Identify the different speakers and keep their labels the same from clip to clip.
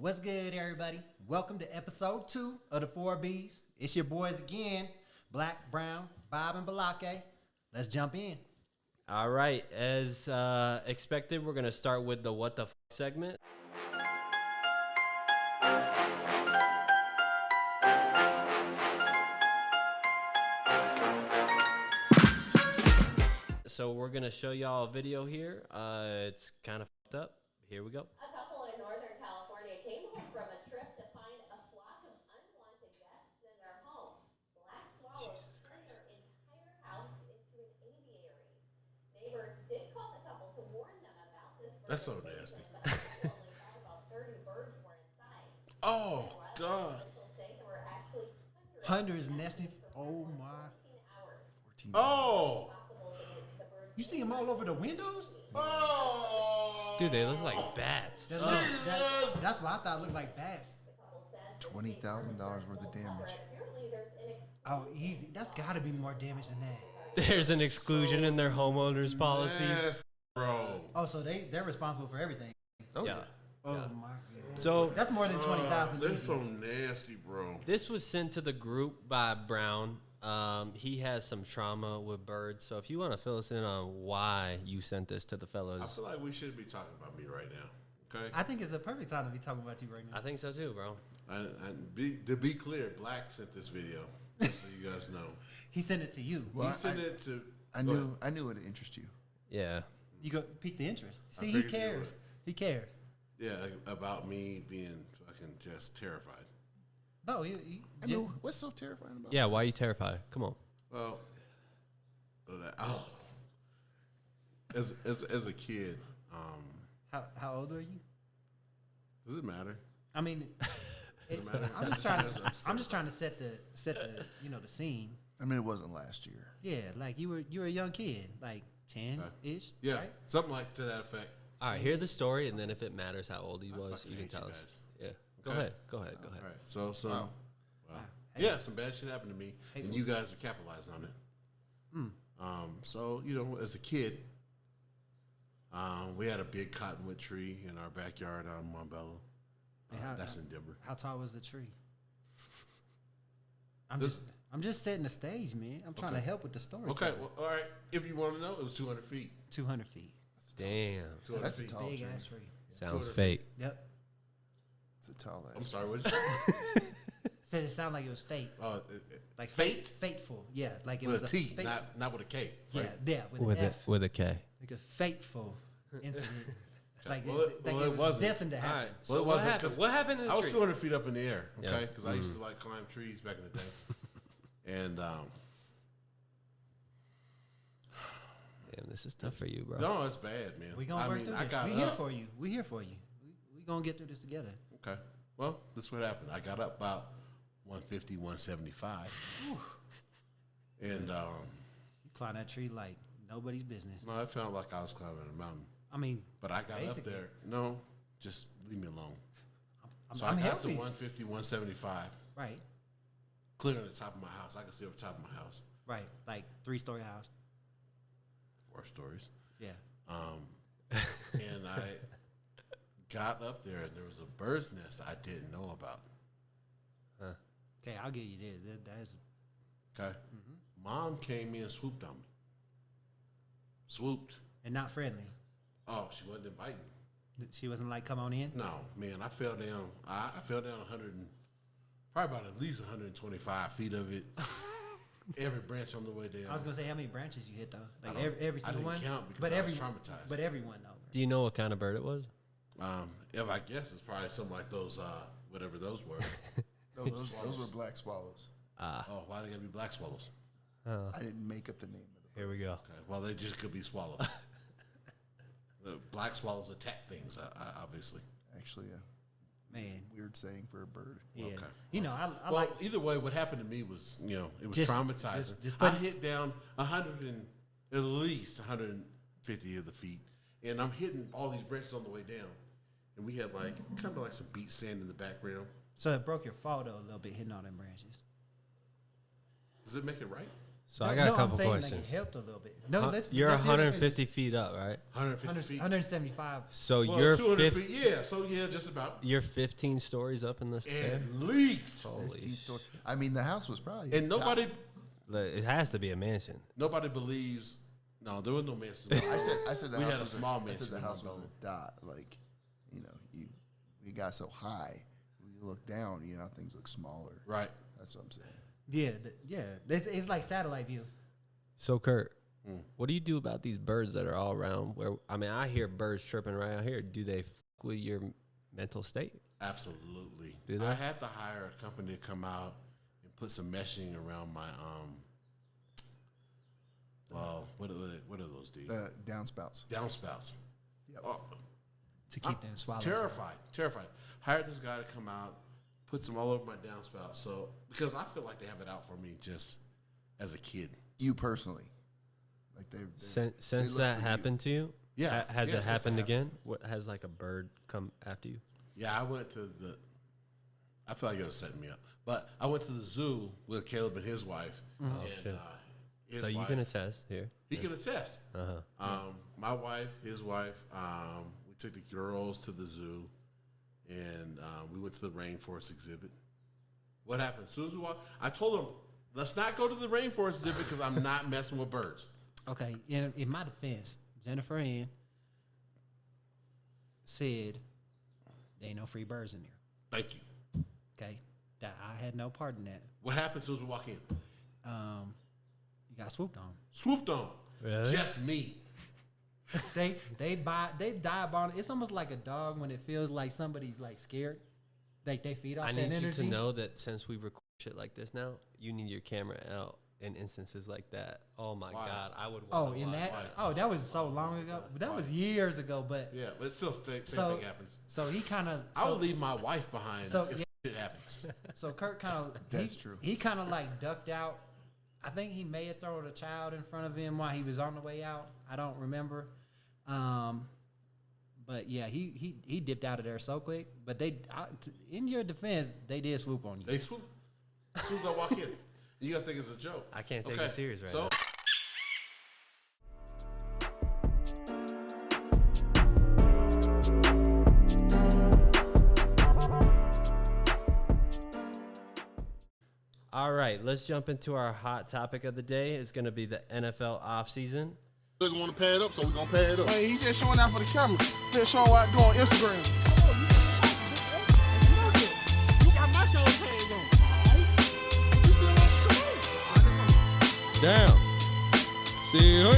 Speaker 1: What's good, everybody? Welcome to episode 2 of the 4Bs. It's your boys again, Black, Brown, Bob, and Balake. Let's jump in.
Speaker 2: All right, as expected, we're going to start with the What the F segment. So we're going to show y'all a video here. It's kind of fucked up. Here we go.
Speaker 3: A couple in Northern California came home from a trip to find a flock of unwanted guests in their home. Black swallows turned their entire house into an aviary. Neighbors did call the couple to warn them about this.
Speaker 4: That's so nasty.
Speaker 3: But the couple only thought about 30 birds were inside.
Speaker 4: Oh, God.
Speaker 3: Officials say there were actually
Speaker 1: Hundreds nesting. Oh, my.
Speaker 3: 14 hours.
Speaker 4: Oh.
Speaker 1: You see them all over the windows?
Speaker 4: Oh.
Speaker 2: Dude, they look like bats.
Speaker 1: That's what I thought looked like bats.
Speaker 5: $20,000 worth of damage.
Speaker 1: Oh, easy. That's got to be more damage than that.
Speaker 2: There's an exclusion in their homeowner's policy.
Speaker 4: Yes, bro.
Speaker 1: Oh, so they're responsible for everything.
Speaker 5: Oh,
Speaker 2: Yeah.
Speaker 1: Oh,
Speaker 2: Yeah.
Speaker 1: my God.
Speaker 2: So
Speaker 1: That's more than 20,000.
Speaker 4: That's so nasty, bro.
Speaker 2: this was sent to the group by Brown. He has some trauma with birds. So if you want to fill us in on why you sent this to the
Speaker 4: I
Speaker 2: fellows,
Speaker 4: feel like we shouldn't be talking about me right now. Okay.
Speaker 1: I think it's a perfect time to be talking about you right now.
Speaker 2: I think so too, bro.
Speaker 4: To be clear, Black sent this video, just so you guys know.
Speaker 1: He sent it to you.
Speaker 5: Well,
Speaker 4: He sent it to.
Speaker 5: I knew it would interest you.
Speaker 2: Yeah.
Speaker 1: You go pique the interest. See, he
Speaker 4: figured you
Speaker 1: cares. He cares.
Speaker 4: Yeah, about me being fucking just terrified.
Speaker 1: No,
Speaker 5: I mean, what's so terrifying about it?
Speaker 2: Yeah, why are you terrified? Come on.
Speaker 4: Well, as a kid,
Speaker 1: how old are you?
Speaker 4: does it matter?
Speaker 1: I mean,
Speaker 4: Does it matter?
Speaker 1: I'm just trying to set the the scene.
Speaker 5: I mean, it wasn't last year.
Speaker 1: Yeah, like you were a young kid, like 10-ish.
Speaker 4: Yeah,
Speaker 1: right?
Speaker 4: something like to that effect.
Speaker 2: All right, hear the story, and then if it matters how old he was,
Speaker 4: fucking
Speaker 2: you can
Speaker 4: hate
Speaker 2: tell
Speaker 4: you
Speaker 2: us.
Speaker 4: guys.
Speaker 2: Yeah. Go
Speaker 4: Okay.
Speaker 2: ahead. Go ahead.
Speaker 4: All right, so
Speaker 5: Wow.
Speaker 4: wow.
Speaker 1: Hey.
Speaker 4: Yeah, some bad shit happened to me, and you guys are capitalizing on it. So as a kid, we had a big cottonwood tree in our backyard out in Montbello.
Speaker 1: And
Speaker 4: That's in Denver.
Speaker 1: How tall was the tree? I'm just setting the stage, man. I'm trying to help with the story.
Speaker 4: Okay, well, all right. If you want to know, it was 200 feet.
Speaker 1: 200 feet.
Speaker 2: Damn.
Speaker 4: 200
Speaker 5: That's a
Speaker 4: feet.
Speaker 5: tall
Speaker 1: Big
Speaker 5: tree.
Speaker 1: ass tree.
Speaker 2: Sounds
Speaker 4: 200
Speaker 2: fake.
Speaker 1: Yep.
Speaker 5: It's a tall ass.
Speaker 4: I'm sorry, what did you say?
Speaker 1: Said it sounded like it was fate.
Speaker 4: Like
Speaker 1: Like fateful. Yeah, like it
Speaker 4: with
Speaker 1: was
Speaker 4: a T,
Speaker 1: fate-
Speaker 4: not with a K.
Speaker 1: Yeah,
Speaker 4: Right?
Speaker 1: yeah, with
Speaker 2: With
Speaker 1: an
Speaker 2: a
Speaker 1: F.
Speaker 2: with a K.
Speaker 1: Like a fateful incident. Like
Speaker 4: Well,
Speaker 1: it
Speaker 4: it
Speaker 1: was
Speaker 4: wasn't.
Speaker 1: destined to
Speaker 2: All
Speaker 1: happen.
Speaker 2: right.
Speaker 4: Well,
Speaker 2: So
Speaker 4: it
Speaker 2: what
Speaker 4: wasn't,
Speaker 2: happened?
Speaker 4: 'cause
Speaker 2: What happened in the
Speaker 4: I was
Speaker 2: tree?
Speaker 4: 200 feet up in the air,
Speaker 2: Yeah.
Speaker 4: okay? Because I used to like climb trees back in the day. And
Speaker 2: Damn, this is tough for you, bro.
Speaker 4: no, it's bad, man.
Speaker 1: We gonna work through
Speaker 4: I
Speaker 1: this.
Speaker 4: got
Speaker 1: We here
Speaker 4: up.
Speaker 1: for you. We here for you. We gonna get through this together.
Speaker 4: Okay. Well, this is what happened. I got up about 150, 175. And
Speaker 1: You climb that tree like nobody's business.
Speaker 4: no, it felt like I was climbing a mountain.
Speaker 1: I mean,
Speaker 4: But I got
Speaker 1: Basically.
Speaker 4: up there. No, just leave me alone. So
Speaker 1: I'm
Speaker 4: I got to
Speaker 1: helping.
Speaker 4: 150, 175,
Speaker 1: Right,
Speaker 4: clear on the top of my house. I can see over the top of my house.
Speaker 1: right. Like 3-story house.
Speaker 4: 4 stories.
Speaker 1: Yeah.
Speaker 4: And I got up there, and there was a bird's nest I didn't know about.
Speaker 1: Okay, I'll give you this. That's
Speaker 4: Okay. Mom came in and swooped on me. Swooped.
Speaker 1: and not friendly.
Speaker 4: Oh, she wasn't inviting.
Speaker 1: She wasn't like, come on in.
Speaker 4: No, man, I fell down. I fell down 100, probably about at least 125 feet of it. Every branch on the way down.
Speaker 1: I was gonna say how many branches you hit though. Like
Speaker 4: I don't-
Speaker 1: every
Speaker 4: I
Speaker 1: single
Speaker 4: didn't
Speaker 1: one.
Speaker 4: count because
Speaker 1: but
Speaker 4: I was
Speaker 1: everyone,
Speaker 4: traumatized.
Speaker 1: But everyone though.
Speaker 2: Do you know what kind of bird it was?
Speaker 4: If I guess it's probably something like those, whatever those were.
Speaker 5: No, those were black swallows.
Speaker 4: Oh, why they gotta be black swallows?
Speaker 5: I didn't make up the name of them.
Speaker 2: Here we go.
Speaker 4: Okay, well, they just could be swallowed. The black swallows attack things, obviously.
Speaker 5: Actually,
Speaker 1: Man,
Speaker 5: weird saying for a bird.
Speaker 1: yeah.
Speaker 4: Okay.
Speaker 1: You know, I
Speaker 4: Well,
Speaker 1: like
Speaker 4: either way, what happened to me was, it was
Speaker 1: Just-
Speaker 4: traumatizing.
Speaker 1: just
Speaker 4: I
Speaker 1: put-
Speaker 4: hit down 100 and at least 150 of the feet, and I'm hitting all these branches on the way down. And we had kind of like some beach sand in the background.
Speaker 1: so it broke your fall though a little bit hitting all them branches.
Speaker 4: Does it make it right?
Speaker 2: So I got a couple
Speaker 1: I'm saying
Speaker 2: questions.
Speaker 1: Like it helped a little bit. No,
Speaker 2: You're
Speaker 1: let's hear it
Speaker 2: 150 feet up, right?
Speaker 4: 150 feet.
Speaker 1: 175.
Speaker 2: So
Speaker 4: Well,
Speaker 2: you're
Speaker 4: it's 200
Speaker 2: 50,
Speaker 4: feet. Yeah, so yeah, just about.
Speaker 2: you're 15 stories up in this air.
Speaker 4: At least.
Speaker 2: Holy
Speaker 5: 15
Speaker 2: sh-
Speaker 5: story. I mean, the house was probably.
Speaker 4: And nobody
Speaker 2: It has to be a mansion.
Speaker 4: believes. No, there was no mansion.
Speaker 5: I said the
Speaker 4: We
Speaker 5: house
Speaker 4: had a
Speaker 5: was
Speaker 4: small
Speaker 5: I
Speaker 4: mansion
Speaker 5: said the
Speaker 4: in
Speaker 5: house
Speaker 4: my
Speaker 5: was
Speaker 4: building.
Speaker 5: a dot. Like, we got so high. When you look down, things look smaller.
Speaker 4: Right.
Speaker 5: That's what I'm saying.
Speaker 1: Yeah. It's like satellite view.
Speaker 2: So Kurt, what do you do about these birds that are all around? I hear birds chirping right out here. Do they fuck with your mental state?
Speaker 4: Absolutely.
Speaker 2: Do they?
Speaker 4: I had to hire a company to come out and put some meshing around my well, what are those dudes?
Speaker 5: Downspouts.
Speaker 4: Downspouts.
Speaker 5: Yep.
Speaker 4: Oh,
Speaker 1: To keep them swallows.
Speaker 4: terrified. Hired this guy to come out, put some all over my downspouts. So because I feel like they have it out for me just as a kid.
Speaker 5: You personally, like
Speaker 2: Since
Speaker 5: they look
Speaker 2: that
Speaker 5: for you.
Speaker 2: happened to you,
Speaker 4: Yeah,
Speaker 2: has
Speaker 4: yeah,
Speaker 2: it
Speaker 4: since
Speaker 2: happened
Speaker 4: that
Speaker 2: again? What has like a bird come after you?
Speaker 4: Yeah, I went to the. I feel like you're setting me up, but I went to the zoo with Caleb and his wife. And,
Speaker 2: shit.
Speaker 4: his
Speaker 2: So you
Speaker 4: wife-
Speaker 2: can attest here.
Speaker 4: He can attest.
Speaker 2: Uh-huh.
Speaker 4: My wife, his wife, we took the girls to the zoo, and we went to the rainforest exhibit. What happened? As soon as we walked, I told him, let's not go to the rainforest exhibit because I'm not messing with birds.
Speaker 1: Okay, in my defense, Jennifer Ann said there ain't no free birds in there.
Speaker 4: Thank you.
Speaker 1: Okay, that I had no part in that.
Speaker 4: What happened as soon as we walk in?
Speaker 1: You got swooped on.
Speaker 4: Swooped on.
Speaker 2: Really?
Speaker 4: Just me.
Speaker 1: They dive on. It's almost like a dog when it feels like somebody's like scared. Like they feed off
Speaker 2: I
Speaker 1: that
Speaker 2: need
Speaker 1: energy.
Speaker 2: you to know that since we record shit like this now, you need your camera out in instances like that. Oh my
Speaker 4: Why?
Speaker 2: God, I would.
Speaker 1: Oh,
Speaker 2: wanna
Speaker 1: in
Speaker 2: watch
Speaker 1: that. That was so long ago. That was years ago. But
Speaker 4: Yeah, but it's still same
Speaker 1: So-
Speaker 4: thing happens.
Speaker 1: so he kind of.
Speaker 4: I would leave my wife behind
Speaker 1: So,
Speaker 4: if
Speaker 1: yeah.
Speaker 4: shit happens.
Speaker 1: So Kurt kind of.
Speaker 5: That's true.
Speaker 1: He kind of like ducked out. I think he may have thrown a child in front of him while he was on the way out. I don't remember. But yeah, he dipped out of there so quick. But in your defense, they did swoop on you.
Speaker 4: They swoop as soon as I walk in. You guys think it's a joke?
Speaker 2: I can't take it serious right
Speaker 4: so,
Speaker 2: now. All right, let's jump into our hot topic of the day. It's going to be the NFL offseason.
Speaker 6: Doesn't want to pay it up, so we're gonna pay it up.
Speaker 7: Hey, he's just showing out for the camera. Just showing what I do on Instagram. You got my show page on. You still on?
Speaker 2: Down. See you.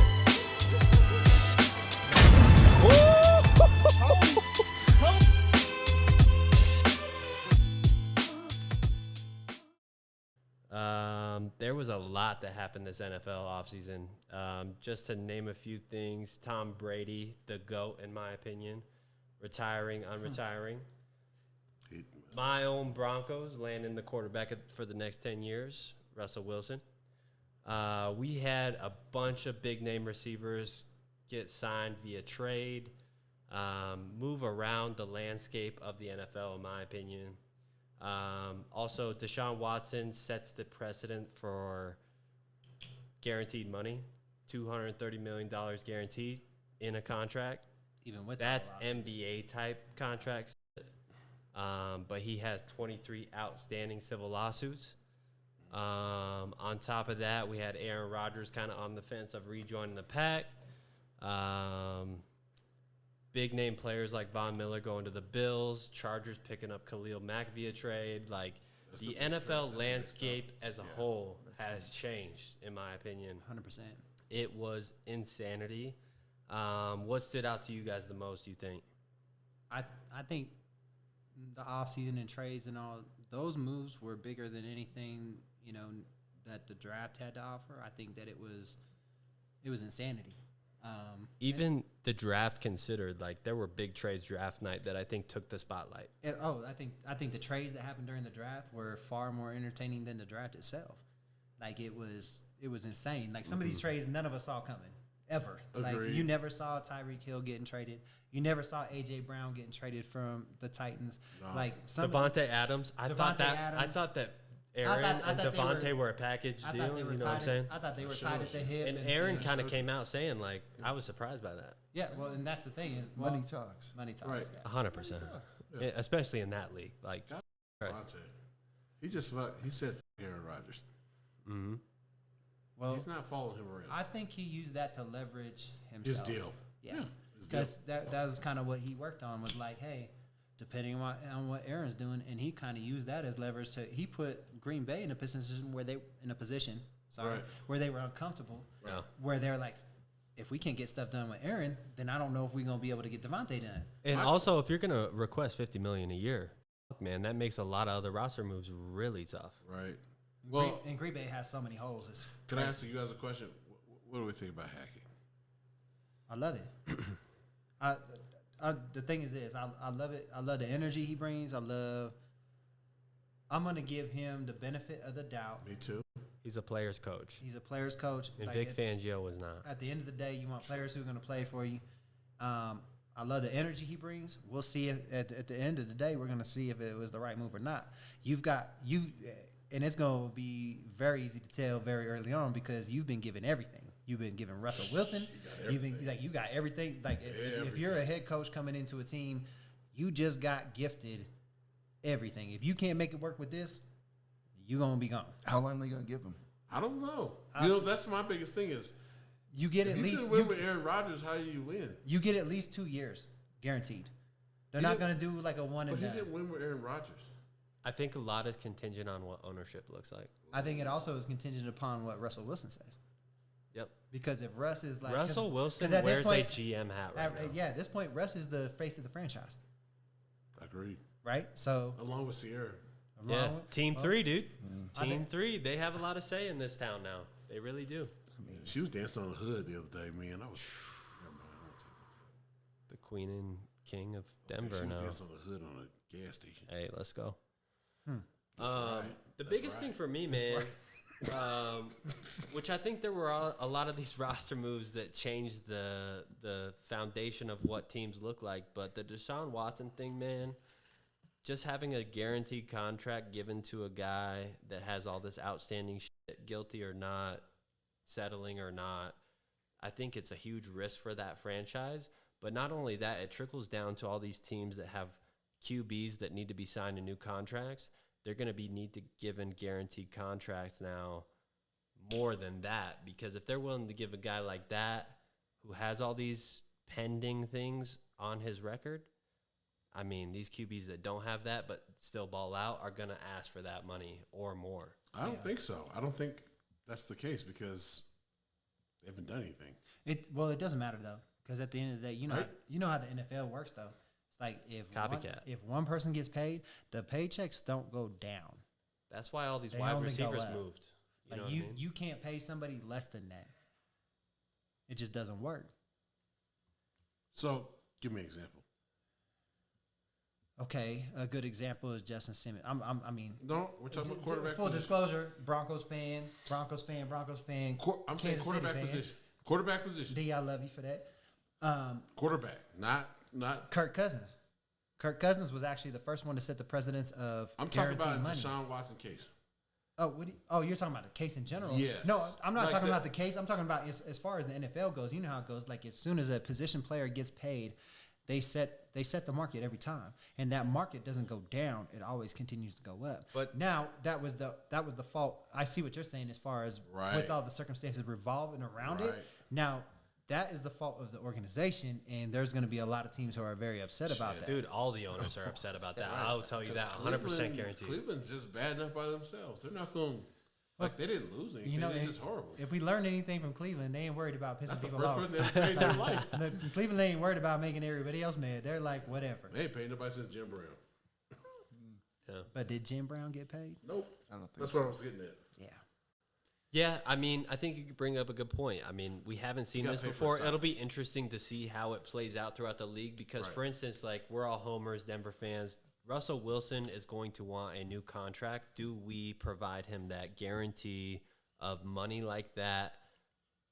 Speaker 2: There was a lot that happened this NFL offseason. Just to name a few things, Tom Brady, the GOAT, in my opinion, retiring, unretiring. My own Broncos landing the quarterback for the next 10 years, Russell Wilson. We had a bunch of big-name receivers get signed via trade, move around the landscape of the NFL, in my opinion. Also, Deshaun Watson sets the precedent for guaranteed money, $230 million guaranteed in a contract.
Speaker 1: Even with
Speaker 2: That's
Speaker 1: all losses.
Speaker 2: NBA type contracts. But he has 23 outstanding civil lawsuits. On top of that, we had Aaron Rodgers kind of on the fence of rejoining the pack. Big name players like Von Miller going to the Bills, Chargers picking up Khalil Mack via trade. Like the NFL landscape as a whole has changed, in my opinion.
Speaker 1: 100%.
Speaker 2: It was insanity. What stood out to you guys the most, you think?
Speaker 1: I think the offseason and trades and all those moves were bigger than anything that the draft had to offer. I think that it was insanity.
Speaker 2: Even the draft considered, like there were big trades draft night that I think took the spotlight.
Speaker 1: I think the trades that happened during the draft were far more entertaining than the draft itself. Like it was insane. Like some of these trades none of us saw coming ever. Like
Speaker 4: Agreed.
Speaker 1: you never saw Tyreek Hill getting traded. You never saw AJ Brown getting traded from the Titans.
Speaker 4: No.
Speaker 1: Like some
Speaker 2: Devontae Adams, I thought
Speaker 1: Adams.
Speaker 2: that Aaron
Speaker 1: I
Speaker 2: and
Speaker 1: thought they
Speaker 2: Devontae were a package
Speaker 1: I
Speaker 2: deal.
Speaker 1: thought they were
Speaker 2: You know what I'm
Speaker 1: tied.
Speaker 2: saying?
Speaker 1: I thought they were
Speaker 4: That
Speaker 1: tied at
Speaker 4: shows
Speaker 1: the
Speaker 4: you.
Speaker 1: hip.
Speaker 2: And Aaron
Speaker 1: saying-
Speaker 2: kind of came out saying, like, I was surprised by that.
Speaker 1: Yeah, well, and that's the thing is
Speaker 5: Money talks.
Speaker 1: Money talks.
Speaker 4: Right.
Speaker 1: Yeah.
Speaker 2: 100%.
Speaker 4: Yeah.
Speaker 2: Especially in that league. Like, right.
Speaker 4: He said Aaron Rodgers.
Speaker 2: Mm-hmm.
Speaker 1: Well,
Speaker 4: He's not following him around.
Speaker 1: I think he used that to leverage
Speaker 4: His
Speaker 1: himself.
Speaker 4: deal.
Speaker 1: Yeah,
Speaker 4: his deal.
Speaker 1: because that was kind of what he worked on. Was like, hey, depending on what Aaron's doing, and he kind of used that as leverage to. He put Green Bay in a position where
Speaker 4: Right.
Speaker 1: where they were uncomfortable.
Speaker 2: Yeah.
Speaker 1: Where they're like, if we can't get stuff done with Aaron, then I don't know if we're gonna be able to get Devontae done.
Speaker 2: And also, if you're going to request $50 million a year, man, that makes a lot of other roster moves really tough.
Speaker 4: Right. Well,
Speaker 1: And Green Bay has so many holes. It's
Speaker 4: can I
Speaker 1: crazy.
Speaker 4: ask you guys a question? What do we think about hacking?
Speaker 1: I love it. The thing is this, I love it. I love the energy he brings. I'm gonna give him the benefit of the doubt.
Speaker 4: Me too.
Speaker 2: He's a player's coach.
Speaker 1: He's a player's coach.
Speaker 2: And
Speaker 1: Like,
Speaker 2: Vic Fangio was not.
Speaker 1: at the end of the day, you want players who are going to play for you. I love the energy he brings. We'll see if at the end of the day, we're going to see if it was the right move or not. And it's going to be very easy to tell very early on because you've been given everything. You've been given Russell Wilson. You got everything. Like if you're a head coach coming into a team, you just got gifted everything. If you can't make it work with this, you're going to be gone.
Speaker 5: How long are they gonna give him?
Speaker 4: I don't know. That's my biggest thing is
Speaker 1: You get
Speaker 4: if
Speaker 1: at
Speaker 4: you
Speaker 1: least
Speaker 4: can win with Aaron Rodgers, how do you win?
Speaker 1: you get at least 2 years guaranteed. They're
Speaker 4: He
Speaker 1: not
Speaker 4: didn't-
Speaker 1: going to do like a one
Speaker 4: But
Speaker 1: and
Speaker 4: he
Speaker 1: done.
Speaker 4: didn't win with Aaron Rodgers.
Speaker 2: I think a lot is contingent on what ownership looks like.
Speaker 1: I think it also is contingent upon what Russell Wilson says.
Speaker 2: Yep.
Speaker 1: Because if Russ is like
Speaker 2: Russell Wilson
Speaker 1: 'cause at this
Speaker 2: wears
Speaker 1: point-
Speaker 2: a GM hat right now.
Speaker 1: yeah, at this point, Russ is the face of the franchise,
Speaker 4: Agreed.
Speaker 1: right? So
Speaker 4: Along with Sierra.
Speaker 2: Yeah,
Speaker 1: along with-
Speaker 2: Team
Speaker 1: well,
Speaker 2: 3, dude.
Speaker 1: I
Speaker 2: Team
Speaker 1: think-
Speaker 2: 3. They have a lot of say in this town now. They really do.
Speaker 4: She was dancing on the hood the other day, man. I was. Never mind, I won't talk about
Speaker 2: The queen and king of
Speaker 4: that.
Speaker 2: Denver
Speaker 4: She was
Speaker 2: now.
Speaker 4: dancing on the hood on a gas station.
Speaker 2: Hey, let's go.
Speaker 4: That's
Speaker 2: The
Speaker 4: That's
Speaker 2: biggest thing
Speaker 4: right.
Speaker 2: for me, man, which I think there were a lot of these roster moves that changed the foundation of what teams look like. But the Deshaun Watson thing, man, just having a guaranteed contract given to a guy that has all this outstanding shit, guilty or not, settling or not, I think it's a huge risk for that franchise. But not only that, it trickles down to all these teams that have QBs that need to be signed to new contracts. They're going to need to given guaranteed contracts now more than that, because if they're willing to give a guy like that who has all these pending things on his record, I mean, these QBs that don't have that but still ball out are going to ask for that money or more.
Speaker 4: I don't think so. I don't think that's the case because they haven't done anything.
Speaker 1: It doesn't matter though, because at the end of the day,
Speaker 4: Right.
Speaker 1: you know how the NFL works though. It's like
Speaker 2: Copycat.
Speaker 1: if one person gets paid, the paychecks don't go down.
Speaker 2: That's why all these
Speaker 1: They
Speaker 2: wide
Speaker 1: only go
Speaker 2: receivers
Speaker 1: up.
Speaker 2: moved. You know
Speaker 1: Like
Speaker 2: what I mean?
Speaker 1: you can't pay somebody less than that. It just doesn't work.
Speaker 4: So give me an example.
Speaker 1: Okay, a good example is Justin Simmons. I mean,
Speaker 4: No, we're talking about quarterback
Speaker 1: full
Speaker 4: position.
Speaker 1: disclosure, Broncos fan.
Speaker 4: I'm saying
Speaker 1: Kansas City
Speaker 4: quarterback
Speaker 1: fan.
Speaker 4: position. Quarterback position.
Speaker 1: D, I love you for that.
Speaker 4: Quarterback, not.
Speaker 1: Kirk Cousins. Kirk Cousins was actually the first one to set the precedence of
Speaker 4: I'm talking
Speaker 1: guaranteed
Speaker 4: about
Speaker 1: money.
Speaker 4: Deshaun Watson case.
Speaker 1: Oh, you're talking about the case in general?
Speaker 4: Yes.
Speaker 1: No, I'm not
Speaker 4: Like
Speaker 1: talking
Speaker 4: the-
Speaker 1: about the case. I'm talking about as far as the NFL goes. You know how it goes. Like as soon as a position player gets paid, they set the market every time, and that market doesn't go down. It always continues to go up.
Speaker 2: But-
Speaker 1: now that was the fault. I see what you're saying as far as
Speaker 4: Right.
Speaker 1: with all the circumstances revolving around it.
Speaker 4: Right.
Speaker 1: Now that is the fault of the organization, and there's going to be a lot of teams who are very upset about that.
Speaker 2: Dude, all the owners are upset about that. I'll tell you that 100% guaranteed.
Speaker 4: Cleveland's just bad enough by themselves. They're not going. Like they didn't lose anything.
Speaker 1: You know,
Speaker 4: it's
Speaker 1: and
Speaker 4: just horrible.
Speaker 1: if we learned anything from Cleveland, they ain't worried about pissing
Speaker 4: That's the
Speaker 1: people
Speaker 4: first
Speaker 1: off.
Speaker 4: person they ever paid in their life.
Speaker 1: The Cleveland ain't worried about making everybody else mad. They're like, whatever.
Speaker 4: They ain't paid nobody since Jim Brown.
Speaker 1: But did Jim Brown get paid?
Speaker 4: Nope.
Speaker 5: I don't think
Speaker 4: That's
Speaker 5: so.
Speaker 4: what I was getting at.
Speaker 1: Yeah.
Speaker 2: Yeah, I mean, I think you could bring up a good point. I mean, we haven't seen
Speaker 4: You
Speaker 2: this
Speaker 4: gotta pay for
Speaker 2: before.
Speaker 4: his time.
Speaker 2: It'll be interesting to see how it plays out throughout the league because,
Speaker 4: Right.
Speaker 2: for instance, like we're all homers, Denver fans. Russell Wilson is going to want a new contract. Do we provide him that guarantee of money like that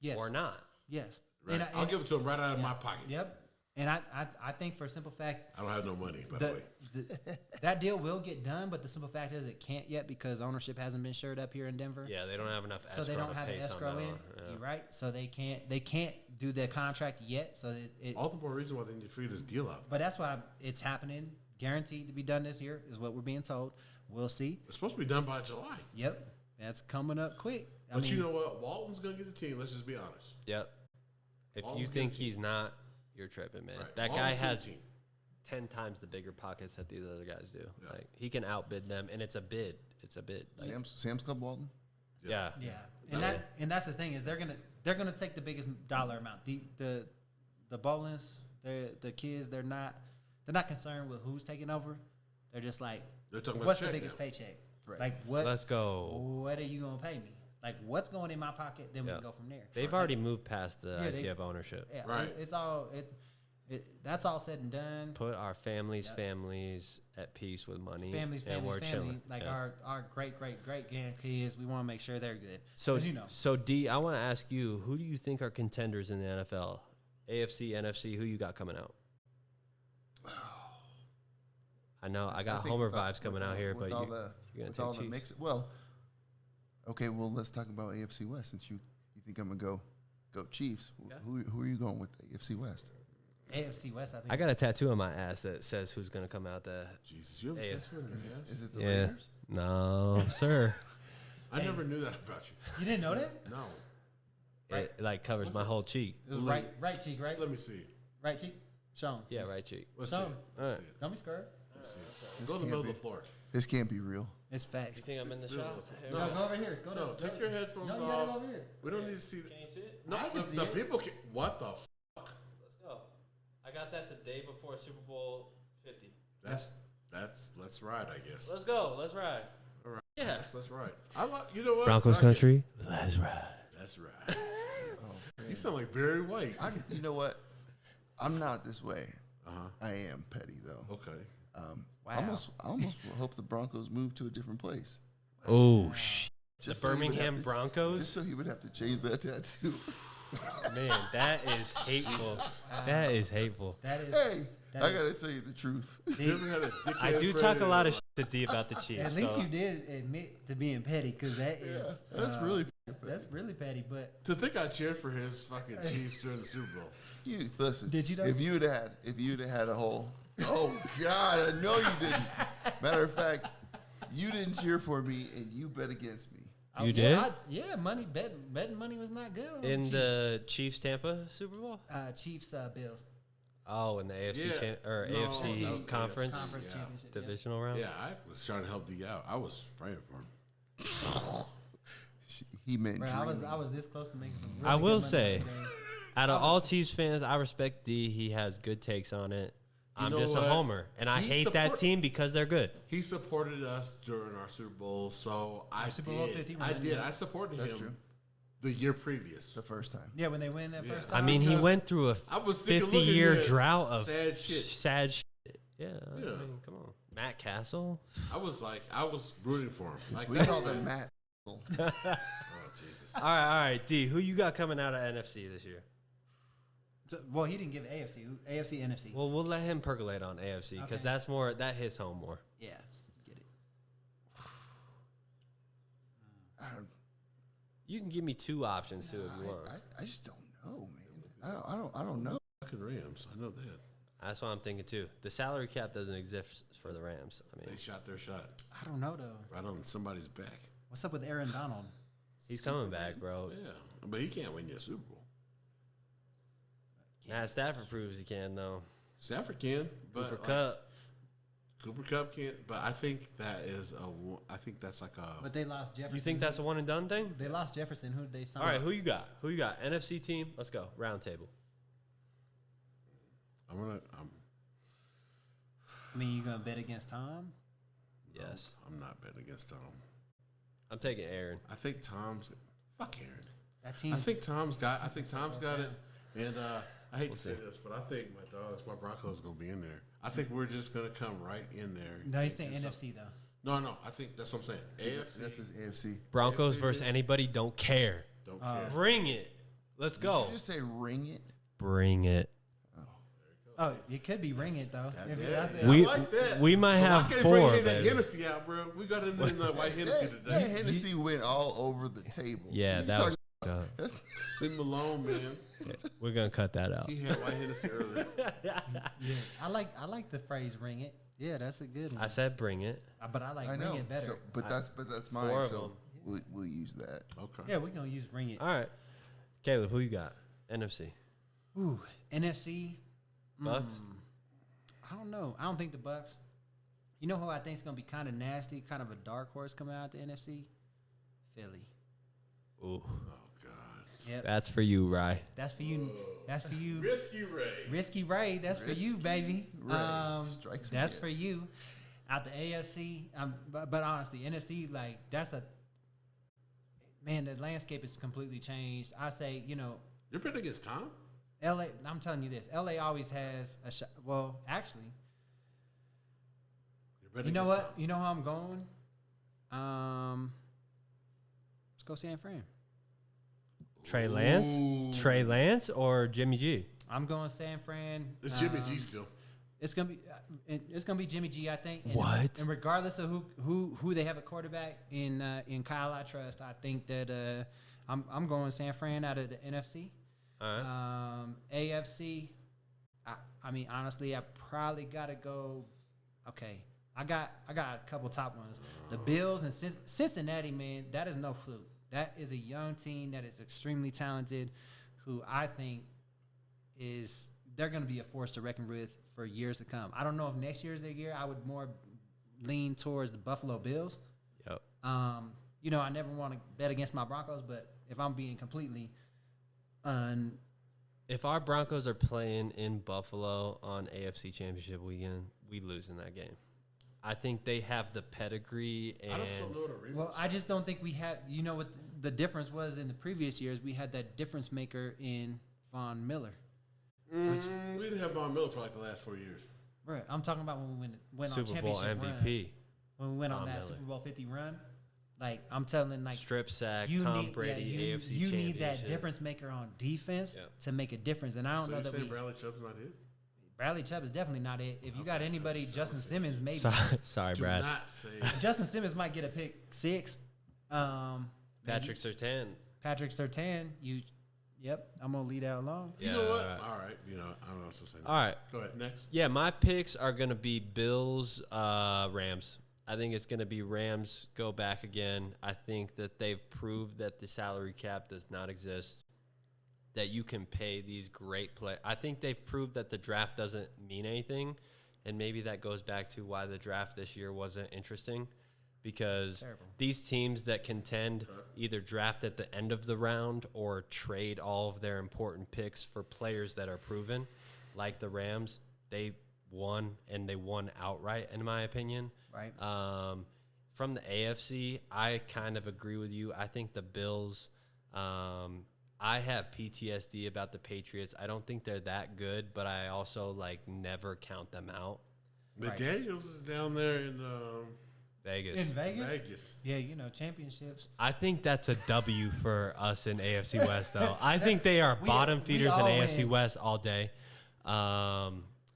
Speaker 1: Yes.
Speaker 2: or not?
Speaker 1: Yes.
Speaker 4: Right. I'll give it to him right out of my pocket.
Speaker 1: Yep. And I think for a simple fact,
Speaker 4: I don't have no money, by the way.
Speaker 1: that deal will get done, but the simple fact is it can't yet because ownership hasn't been shored up here in Denver.
Speaker 2: Yeah, they don't have enough escrow
Speaker 1: So they don't
Speaker 2: to
Speaker 1: have
Speaker 2: pay
Speaker 1: the escrow
Speaker 2: something
Speaker 1: in.
Speaker 2: on. Yeah.
Speaker 1: You're right. So they can't do the contract yet. So
Speaker 4: All the more reason why they need to figure this deal out.
Speaker 1: but that's why it's happening. Guaranteed to be done this year is what we're being told. We'll see.
Speaker 4: It's supposed to be done by July.
Speaker 1: Yep, that's coming up quick.
Speaker 4: But you know what? Walton's going to get the team. Let's just be honest.
Speaker 2: Yep. If
Speaker 4: Walton's
Speaker 2: you
Speaker 4: good
Speaker 2: think
Speaker 4: team.
Speaker 2: he's not, you're tripping, man.
Speaker 4: Right.
Speaker 2: That
Speaker 4: Walton's
Speaker 2: guy
Speaker 4: good
Speaker 2: has
Speaker 4: team.
Speaker 2: 10 times the bigger pockets that these other guys do.
Speaker 4: Yeah.
Speaker 2: Like he can outbid them, and it's a bid. It's a bid. Like,
Speaker 5: Sam's Club Walton.
Speaker 2: yeah.
Speaker 1: And that's the thing is they're gonna take the biggest dollar amount. The Bolins, the kids, they're not concerned with who's taking over. They're just like,
Speaker 4: They're talking about
Speaker 1: what's the
Speaker 4: check
Speaker 1: biggest
Speaker 4: now.
Speaker 1: paycheck?
Speaker 5: Right.
Speaker 1: Like what?
Speaker 2: Let's go.
Speaker 1: What are you gonna pay me? Like what's going in my pocket? Then we
Speaker 2: Yeah.
Speaker 1: can go from there.
Speaker 2: They've already moved past the
Speaker 1: Yeah,
Speaker 2: idea of ownership.
Speaker 1: Yeah,
Speaker 4: Right.
Speaker 1: It's all that's all said and done.
Speaker 2: Put our families
Speaker 1: Yep.
Speaker 2: at peace with money.
Speaker 1: Families,
Speaker 2: and we're
Speaker 1: family.
Speaker 2: chilling.
Speaker 1: Like
Speaker 2: Yeah.
Speaker 1: our great grandkids, we want to make sure they're good.
Speaker 2: So
Speaker 1: 'Cause, you know,
Speaker 2: so D, I want to ask you, who do you think are contenders in the NFL? AFC, NFC, who you got coming out? I know I got
Speaker 5: think
Speaker 2: Homer
Speaker 5: with all-
Speaker 2: vibes coming
Speaker 5: with
Speaker 2: out
Speaker 5: all-
Speaker 2: here,
Speaker 5: with
Speaker 2: but
Speaker 5: all
Speaker 2: you're
Speaker 5: the,
Speaker 2: gonna
Speaker 5: with
Speaker 2: take
Speaker 5: all the
Speaker 2: Chiefs.
Speaker 5: mix. Well, okay. Well, let's talk about AFC West. Since you think I'm gonna go Chiefs,
Speaker 2: Okay.
Speaker 5: who are you going with AFC West?
Speaker 1: AFC West. I think
Speaker 2: I got a tattoo on my ass that says who's gonna come out the.
Speaker 4: Jesus, you have a
Speaker 2: Yeah.
Speaker 4: tattoo on your ass?
Speaker 5: Is it the
Speaker 2: Yeah.
Speaker 5: Raiders?
Speaker 2: No, sir.
Speaker 4: I never knew that about you.
Speaker 1: you didn't know that.
Speaker 4: No.
Speaker 2: It like covers my whole cheek.
Speaker 1: It was
Speaker 4: Like-
Speaker 1: right cheek, right?
Speaker 4: Let me see.
Speaker 1: Right cheek. Sean.
Speaker 2: Yeah, right cheek.
Speaker 4: Let's
Speaker 1: So-
Speaker 4: see it.
Speaker 2: All
Speaker 4: Let's
Speaker 2: right.
Speaker 4: see it.
Speaker 1: Don't be scared.
Speaker 4: Let's see it.
Speaker 5: This
Speaker 4: Go to the
Speaker 5: can't
Speaker 4: middle
Speaker 5: be-
Speaker 4: of the floor.
Speaker 5: This can't be real.
Speaker 1: It's facts.
Speaker 2: You think I'm in the
Speaker 4: Do it
Speaker 2: shot?
Speaker 4: real quick.
Speaker 2: Here
Speaker 4: No.
Speaker 2: we
Speaker 1: No,
Speaker 2: go.
Speaker 1: go over here. Go
Speaker 4: No,
Speaker 1: to,
Speaker 4: take your headphones
Speaker 1: no, you gotta
Speaker 4: off.
Speaker 1: go over here.
Speaker 4: We don't need to see.
Speaker 2: Can you see it?
Speaker 4: No,
Speaker 1: I can see
Speaker 4: the
Speaker 1: it.
Speaker 4: people can. What the?
Speaker 2: Let's go. I got that the day before Super Bowl 50.
Speaker 4: Let's ride. I guess.
Speaker 2: Let's go. Let's ride.
Speaker 4: All right.
Speaker 2: Yeah.
Speaker 4: Let's ride. I like. You know what?
Speaker 2: Broncos
Speaker 4: I like it.
Speaker 2: country. Let's ride.
Speaker 4: That's right. You sound like Barry White.
Speaker 5: You know what? I'm not this way.
Speaker 4: Uh-huh.
Speaker 5: I am petty though.
Speaker 4: Okay.
Speaker 5: I almost hope the Broncos move to a different place.
Speaker 2: Oh, shit.
Speaker 5: Just
Speaker 2: The
Speaker 5: so he would
Speaker 2: Birmingham
Speaker 5: have to-
Speaker 2: Broncos?
Speaker 5: Just so he would have to change that tattoo.
Speaker 2: Man, that is hateful. That is hateful.
Speaker 1: That is.
Speaker 5: Hey,
Speaker 1: That
Speaker 5: I
Speaker 1: is-
Speaker 5: gotta tell you the truth.
Speaker 4: You ever had a dickhead
Speaker 2: I do
Speaker 4: friend
Speaker 2: talk a
Speaker 4: in
Speaker 2: lot
Speaker 4: your
Speaker 2: of shit to D about the Chiefs.
Speaker 1: At least
Speaker 2: so-
Speaker 1: you did admit to being petty, because that is.
Speaker 5: That's really
Speaker 1: That's really petty. But
Speaker 4: To think I cheered for his fucking Chiefs during the Super Bowl.
Speaker 5: you. Listen,
Speaker 1: Did you know?
Speaker 5: If you'd had a whole. Oh God, I know you didn't. Matter of fact, you didn't cheer for me and you bet against me.
Speaker 2: You
Speaker 1: yeah,
Speaker 2: did?
Speaker 1: money betting money was not good on
Speaker 2: in
Speaker 1: Chiefs.
Speaker 2: the Chiefs Tampa Super Bowl?
Speaker 1: Chiefs Bills
Speaker 2: Oh, in the AFC
Speaker 4: Yeah.
Speaker 2: or
Speaker 4: No,
Speaker 2: AFC
Speaker 4: that was
Speaker 2: conference
Speaker 1: conference
Speaker 4: Yeah.
Speaker 1: championship. yeah.
Speaker 2: divisional round.
Speaker 4: Yeah, I was trying to help D out. I was praying for him.
Speaker 5: He meant
Speaker 1: Bro,
Speaker 5: dreaming.
Speaker 1: I was this close to making some. Really
Speaker 2: I will
Speaker 1: good money
Speaker 2: say,
Speaker 1: that game.
Speaker 2: out of all Chiefs fans, I respect D. He has good takes on it. I'm
Speaker 4: know
Speaker 2: just a
Speaker 4: what?
Speaker 2: homer, and I
Speaker 4: He
Speaker 2: hate that
Speaker 4: support-
Speaker 2: team because they're good.
Speaker 4: He supported us during our Super Bowl, so I
Speaker 1: Super Bowl
Speaker 4: did.
Speaker 1: 50
Speaker 4: I
Speaker 1: run,
Speaker 4: did.
Speaker 1: yeah.
Speaker 4: I supported
Speaker 5: That's
Speaker 4: him
Speaker 5: true.
Speaker 4: the year previous.
Speaker 5: the first time.
Speaker 1: Yeah, when they win that
Speaker 4: Yeah.
Speaker 1: first
Speaker 2: I
Speaker 1: time.
Speaker 2: mean, he
Speaker 4: Because
Speaker 2: went through a
Speaker 4: I was sick of looking
Speaker 2: 50-year
Speaker 4: at
Speaker 2: drought of
Speaker 4: sad shit.
Speaker 2: sad shit. Yeah, I
Speaker 4: Yeah.
Speaker 2: mean, come on, Matt Castle.
Speaker 4: I was rooting for him. Like
Speaker 5: We
Speaker 4: that.
Speaker 5: call them Matt.
Speaker 4: Oh Jesus!
Speaker 2: All right, D. Who you got coming out of NFC this year?
Speaker 1: Well, he didn't give AFC, NFC.
Speaker 2: Well, we'll let him percolate on AFC because
Speaker 1: Okay.
Speaker 2: that's more that hits home more.
Speaker 1: Yeah, get it.
Speaker 2: You can give me two options too if you want.
Speaker 5: I just don't know, man. I don't know.
Speaker 4: Fucking Rams. I know that
Speaker 2: That's what I'm thinking too. The salary cap doesn't exist for the Rams. I mean,
Speaker 4: they shot their shot
Speaker 1: I don't know though.
Speaker 4: right on somebody's back.
Speaker 1: What's up with Aaron Donald?
Speaker 2: he's coming back, bro.
Speaker 4: Yeah, but he can't win you a Super Bowl.
Speaker 2: Matt Stafford proves he can though.
Speaker 4: Stafford can, but
Speaker 2: Cooper Kupp.
Speaker 4: Cooper Cup can't. But I think that is I think that's like a.
Speaker 1: But they lost Jefferson.
Speaker 2: You think that's a one and done thing?
Speaker 1: They lost Jefferson. Who did they sign?
Speaker 2: All right, who you got? Who you got? NFC team. Let's go. Round table.
Speaker 1: I mean, you gonna bet against Tom?
Speaker 2: Yes.
Speaker 4: I'm not betting against Tom.
Speaker 2: I'm taking Aaron.
Speaker 4: I think Tom's. Fuck Aaron.
Speaker 1: That team.
Speaker 4: I think Tom's got it. And I hate to say this, but I think my Broncos gonna be in there. I think we're just gonna come right in there.
Speaker 1: No, he's
Speaker 4: and
Speaker 1: saying
Speaker 4: do
Speaker 1: NFC though.
Speaker 4: No. I think that's what I'm saying. AFC.
Speaker 5: That's his AFC.
Speaker 2: Broncos
Speaker 4: AFC
Speaker 2: versus
Speaker 4: team.
Speaker 2: anybody. Don't care.
Speaker 4: Don't care.
Speaker 2: Bring it. Let's
Speaker 5: Did
Speaker 2: go.
Speaker 5: you just say ring it?
Speaker 2: Bring it.
Speaker 5: Oh,
Speaker 4: There you go.
Speaker 1: Oh, it could be ring it though. If
Speaker 4: Yeah,
Speaker 1: that's it.
Speaker 4: I
Speaker 2: We
Speaker 4: like that.
Speaker 2: we might
Speaker 4: But
Speaker 2: have
Speaker 4: I can't
Speaker 2: four.
Speaker 4: bring any of that
Speaker 2: baby.
Speaker 4: Hennessy out, bro. We got him in the white Hennessy
Speaker 5: That
Speaker 4: today.
Speaker 5: Hennessy went all over the table.
Speaker 2: Yeah,
Speaker 5: You
Speaker 2: that
Speaker 5: talking-
Speaker 2: was.
Speaker 5: that's-
Speaker 4: Leave him alone, man.
Speaker 2: We're gonna cut that out.
Speaker 4: He had white Hennessy earlier.
Speaker 1: I like the phrase ring it. Yeah, that's a good one.
Speaker 2: I said bring it.
Speaker 1: But I like
Speaker 5: I
Speaker 1: ring
Speaker 5: know.
Speaker 1: it better.
Speaker 5: So, but that's mine.
Speaker 2: Four of
Speaker 5: So
Speaker 2: them.
Speaker 5: we'll use that.
Speaker 4: Okay.
Speaker 1: Yeah, we're gonna use ring it.
Speaker 2: All right, Caleb, who you got? NFC
Speaker 1: Ooh, NFC.
Speaker 2: Bucks.
Speaker 1: I don't know. I don't think the Bucks. You know who I think is gonna be kind of nasty, kind of a dark horse coming out the NFC? Philly.
Speaker 2: Ooh,
Speaker 4: Oh God.
Speaker 1: Yep.
Speaker 2: that's for you, Rye.
Speaker 1: That's for you. That's for you.
Speaker 4: Risky Ray.
Speaker 1: Risky Ray. That's for you,
Speaker 5: Risky
Speaker 1: baby.
Speaker 5: Ray strikes
Speaker 1: That's
Speaker 5: again.
Speaker 1: for you. Out the AFC. But honestly, NFC, like that's a man. The landscape has completely changed. I say,
Speaker 4: You're betting against Tom?
Speaker 1: LA. I'm telling you this. LA always has a shot. Well, actually,
Speaker 4: You're betting
Speaker 1: you know
Speaker 4: against
Speaker 1: what? You know how I'm going. Let's go San Fran.
Speaker 2: Trey Lance, Trey Lance, or Jimmy G?
Speaker 1: I'm going San Fran.
Speaker 4: It's Jimmy G still.
Speaker 1: It's gonna be Jimmy G, I think. And
Speaker 2: What?
Speaker 1: And regardless of who they have a quarterback in Kyle, I trust. I think that I'm going San Fran out of the NFC.
Speaker 2: All right.
Speaker 1: AFC. I mean, honestly, I probably gotta go. Okay, I got a couple top ones. The Bills and Cincinnati, man. That is no fluke. That is a young team that is extremely talented, who I think they're going to be a force to reckon with for years to come. I don't know if next year is their year. I would more lean towards the Buffalo Bills.
Speaker 2: Yep.
Speaker 1: I never want to bet against my Broncos, but if I'm being completely
Speaker 2: If our Broncos are playing in Buffalo on AFC Championship weekend, we lose in that game. I think they have the pedigree and
Speaker 4: I just don't know what a rematch.
Speaker 1: well, I just don't think we have. You know what the difference was in the previous years? We had that difference maker in Von Miller.
Speaker 4: We didn't have Von Miller for like the last 4 years.
Speaker 1: Right. I'm talking about when we went on
Speaker 2: Super Bowl
Speaker 1: championship
Speaker 2: MVP.
Speaker 1: runs. When we went on
Speaker 2: Von
Speaker 1: that
Speaker 2: Miller.
Speaker 1: Super Bowl 50 run. Like, I'm telling, like,
Speaker 2: Strip sack,
Speaker 1: you
Speaker 2: Tom
Speaker 1: need,
Speaker 2: Brady,
Speaker 1: yeah,
Speaker 2: AFC
Speaker 1: you need that
Speaker 2: Championship.
Speaker 1: difference maker on defense
Speaker 2: Yep.
Speaker 1: to make a difference. And I don't
Speaker 4: So
Speaker 1: know
Speaker 4: you
Speaker 1: that
Speaker 4: saying Bradley Chubb's not it?
Speaker 1: Bradley Chubb is definitely not it. If you got anybody, Justin Simmons, maybe.
Speaker 2: Sorry,
Speaker 4: Do
Speaker 2: Brad.
Speaker 4: not say
Speaker 1: Justin Simmons might get a pick 6.
Speaker 2: Patrick Surtain.
Speaker 1: Patrick Surtain, I'm going to leave that alone.
Speaker 4: You know what? All right. I don't know what to say.
Speaker 2: All right.
Speaker 4: Go ahead. Next.
Speaker 2: Yeah, my picks are going to be Bills, Rams. I think it's going to be Rams go back again. I think that they've proved that the salary cap does not exist, that you can pay these great players. I think they've proved that the draft doesn't mean anything, and maybe that goes back to why the draft this year wasn't interesting, because these teams that contend either draft at the end of the round or trade all of their important picks for players that are proven, like the Rams. They won, and they won outright, in my opinion.
Speaker 1: Right.
Speaker 2: From the AFC, I kind of agree with you. I think the Bills, I have PTSD about the Patriots. I don't think they're that good, but I also, never count them out.
Speaker 4: McDaniels is down there in
Speaker 2: Vegas.
Speaker 1: In Vegas?
Speaker 4: Vegas.
Speaker 1: Yeah, championships.
Speaker 2: I think that's a W for us in AFC West, though. I think they are bottom feeders in
Speaker 1: all
Speaker 2: AFC
Speaker 1: win.
Speaker 2: West all day.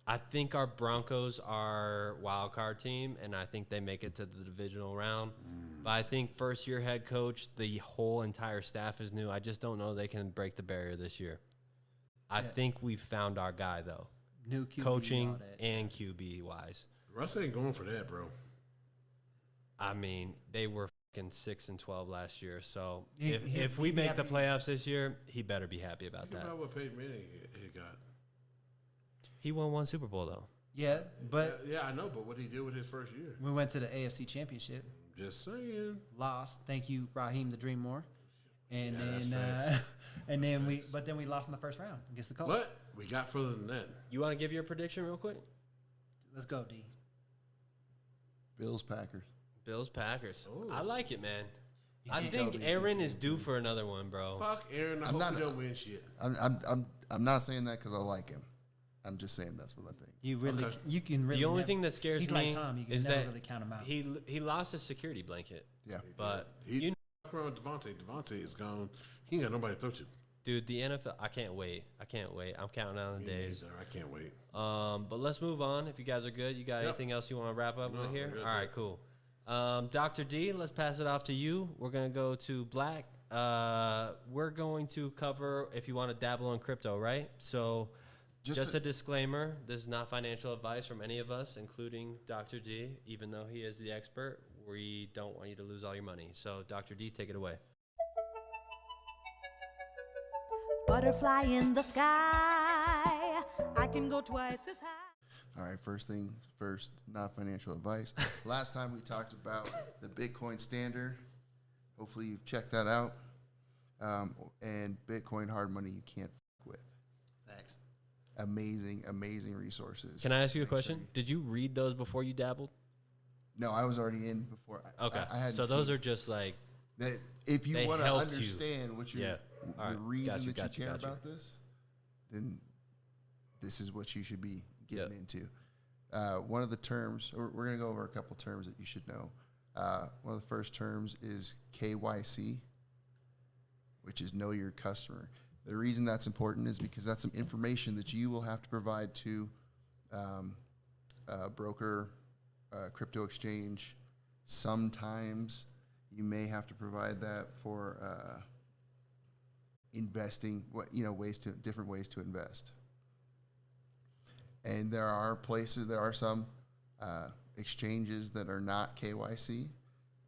Speaker 2: I think our Broncos are wild card team, and I think they make it to the divisional round. But I think first-year head coach, the whole entire staff is new. I just don't know they can break the barrier this year. I think we found our guy, though,
Speaker 1: New QB,
Speaker 2: coaching
Speaker 1: all that.
Speaker 2: and QB-wise.
Speaker 4: Russ ain't going for that, bro.
Speaker 2: I mean, they were fucking 6-12 last year. So
Speaker 1: He-
Speaker 2: if we
Speaker 1: he'd be
Speaker 2: make the
Speaker 1: happy.
Speaker 2: playoffs this year, he better be happy about
Speaker 4: Think
Speaker 2: that.
Speaker 4: about what Peyton Manning had got.
Speaker 2: He won one Super Bowl, though.
Speaker 1: Yeah, but
Speaker 4: Yeah, I know, but what he did with his first year.
Speaker 1: we went to the AFC Championship,
Speaker 4: Just saying.
Speaker 1: lost. Thank you, Raheem the Dream Moore. And
Speaker 4: Yeah, that's
Speaker 1: then
Speaker 4: facts.
Speaker 1: and then we lost in the first round against the Colts.
Speaker 4: But we got further than that.
Speaker 2: You want to give your prediction real quick?
Speaker 1: Let's go, D.
Speaker 5: Bills, Packers.
Speaker 2: Bills, Packers.
Speaker 4: Ooh.
Speaker 2: I like it, man. I
Speaker 1: can't
Speaker 2: think
Speaker 5: go
Speaker 2: Aaron
Speaker 5: the-
Speaker 2: is due for another one, bro.
Speaker 4: Fuck Aaron. I
Speaker 5: I'm
Speaker 4: hope
Speaker 5: not-
Speaker 4: he don't win shit.
Speaker 5: I'm not saying that because I like him. I'm just saying that's what I think.
Speaker 1: You really,
Speaker 4: Okay.
Speaker 1: you can really.
Speaker 2: The only
Speaker 1: never-
Speaker 2: thing that scares
Speaker 1: he's
Speaker 2: me
Speaker 1: like Tom. You can
Speaker 2: is
Speaker 1: never
Speaker 2: that
Speaker 1: really count him out.
Speaker 2: he lost his security blanket,
Speaker 5: Yeah.
Speaker 2: but
Speaker 4: He
Speaker 2: you
Speaker 4: fuck around with Devontae. Devontae is gone. He ain't got nobody to throw to.
Speaker 2: Dude, the NFL, I can't wait. I'm counting down the
Speaker 4: Me
Speaker 2: days.
Speaker 4: neither. I can't wait.
Speaker 2: But let's move on. If you guys are good, you got anything else you want to wrap up with here? All right, cool. Dr. D, let's pass it off to you. We're going to go to Black. We're going to cover if you want to dabble in crypto, right? So just a disclaimer, this is not financial advice from any of us, including Dr. D. Even though he is the expert, we don't want you to lose all your money. So Dr. D, take it away.
Speaker 8: Butterfly in the sky, I can go twice as high.
Speaker 5: All right, first thing first, not financial advice. Last time we talked about the Bitcoin standard. Hopefully you've checked that out. And Bitcoin hard money you can't f with.
Speaker 1: Facts.
Speaker 5: Amazing, amazing resources.
Speaker 2: Can I ask you a question? Did you read those before you dabbled?
Speaker 5: No, I was already in before.
Speaker 2: Okay.
Speaker 5: I hadn't
Speaker 2: so those
Speaker 5: seen
Speaker 2: are just like,
Speaker 5: that. If you
Speaker 2: they
Speaker 5: want to
Speaker 2: helped you.
Speaker 5: understand what you're,
Speaker 2: Yeah. All
Speaker 5: the
Speaker 2: right.
Speaker 5: reason that
Speaker 2: Got
Speaker 5: you
Speaker 2: you.
Speaker 5: care about this, then this is what you should be getting into. One of the terms, we're going to go over a couple terms that you should know. One of the first terms is KYC, which is know your customer. The reason that's important is because that's some information that you will have to provide to a broker, crypto exchange. Sometimes you may have to provide that for investing, different ways to invest. And there are some exchanges that are not KYC,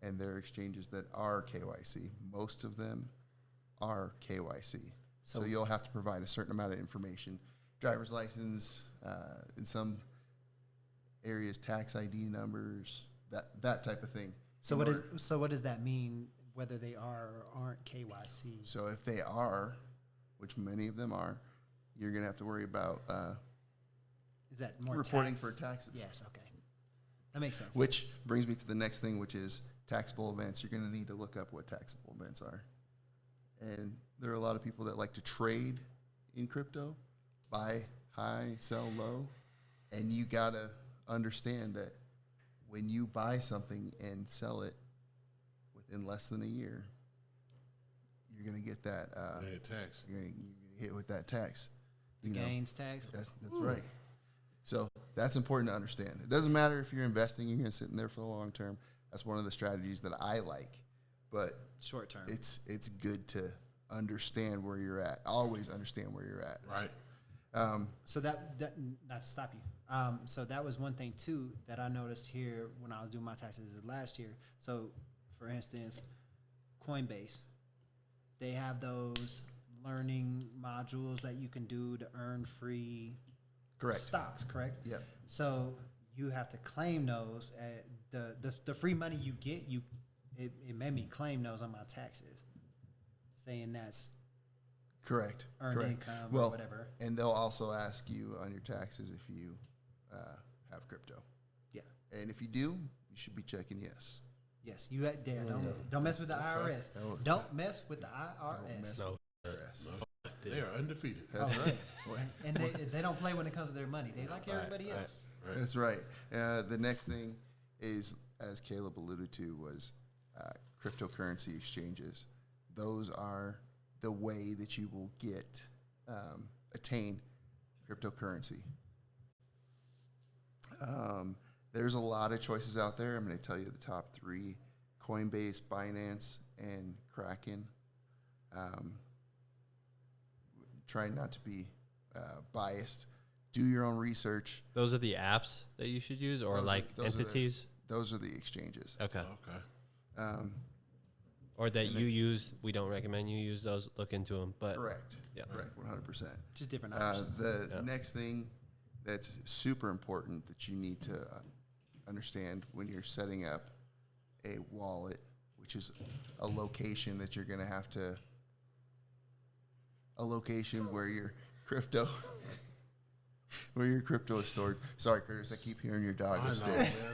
Speaker 5: and there are exchanges that are KYC. Most of them are KYC. So you'll have to provide a certain amount of information, driver's license, in some areas, tax ID numbers, that type of thing.
Speaker 1: So what does that mean? Whether they are or aren't KYC?
Speaker 5: So if they are, which many of them are, you're going to have to worry about
Speaker 1: Is that more
Speaker 5: reporting
Speaker 1: tax?
Speaker 5: for taxes.
Speaker 1: Yes. Okay, that makes sense.
Speaker 5: Which brings me to the next thing, which is taxable events. You're going to need to look up what taxable events are. And there are a lot of people that like to trade in crypto, buy high, sell low. And you got to understand that when you buy something and sell it within less than a year, you're going to get that.
Speaker 4: Tax.
Speaker 5: You're going to hit with that tax.
Speaker 1: Gains tax.
Speaker 5: That's right. So that's important to understand. It doesn't matter if you're investing, you're going to sit in there for the long term. That's one of the strategies that I like. But
Speaker 1: Short term.
Speaker 5: it's good to understand where you're at. Always understand where you're at.
Speaker 4: Right.
Speaker 1: So that not to stop you. So that was one thing too that I noticed here when I was doing my taxes last year. So, for instance, Coinbase, they have those learning modules that you can do to earn free stocks. Correct.
Speaker 5: Yep.
Speaker 1: So you have to claim those. The free money you get, it made me claim those on my taxes, saying that's
Speaker 5: Correct.
Speaker 1: earned income
Speaker 5: well,
Speaker 1: or whatever.
Speaker 5: And they'll also ask you on your taxes if you have crypto.
Speaker 1: Yeah.
Speaker 5: And if you do, you should be checking yes.
Speaker 1: Yes, you at there. Don't mess with the IRS. Don't mess with the IRS.
Speaker 2: No.
Speaker 5: IRS.
Speaker 4: They are undefeated.
Speaker 5: That's right.
Speaker 1: And they don't play when it comes to their money. They like everybody else.
Speaker 4: Right.
Speaker 5: That's right. The next thing is, as Caleb alluded to, was cryptocurrency exchanges. Those are the way that you will attain cryptocurrency. There's a lot of choices out there. I'm going to tell you the top three: Coinbase, Binance, and Kraken. Try not to be biased. Do your own research.
Speaker 2: Those are the apps that you should use, or entities?
Speaker 5: Those are the exchanges.
Speaker 2: Okay.
Speaker 4: Okay.
Speaker 2: Or that you use. We don't recommend you use those. Look into them. But
Speaker 5: Correct.
Speaker 2: Yeah.
Speaker 5: Correct. 100%.
Speaker 1: Just different options.
Speaker 5: Next thing that's super important that you need to understand when you're setting up a wallet, which is a location that you're going to have to, a location where your crypto, is stored. Sorry, Curtis, I keep hearing your dog upstairs.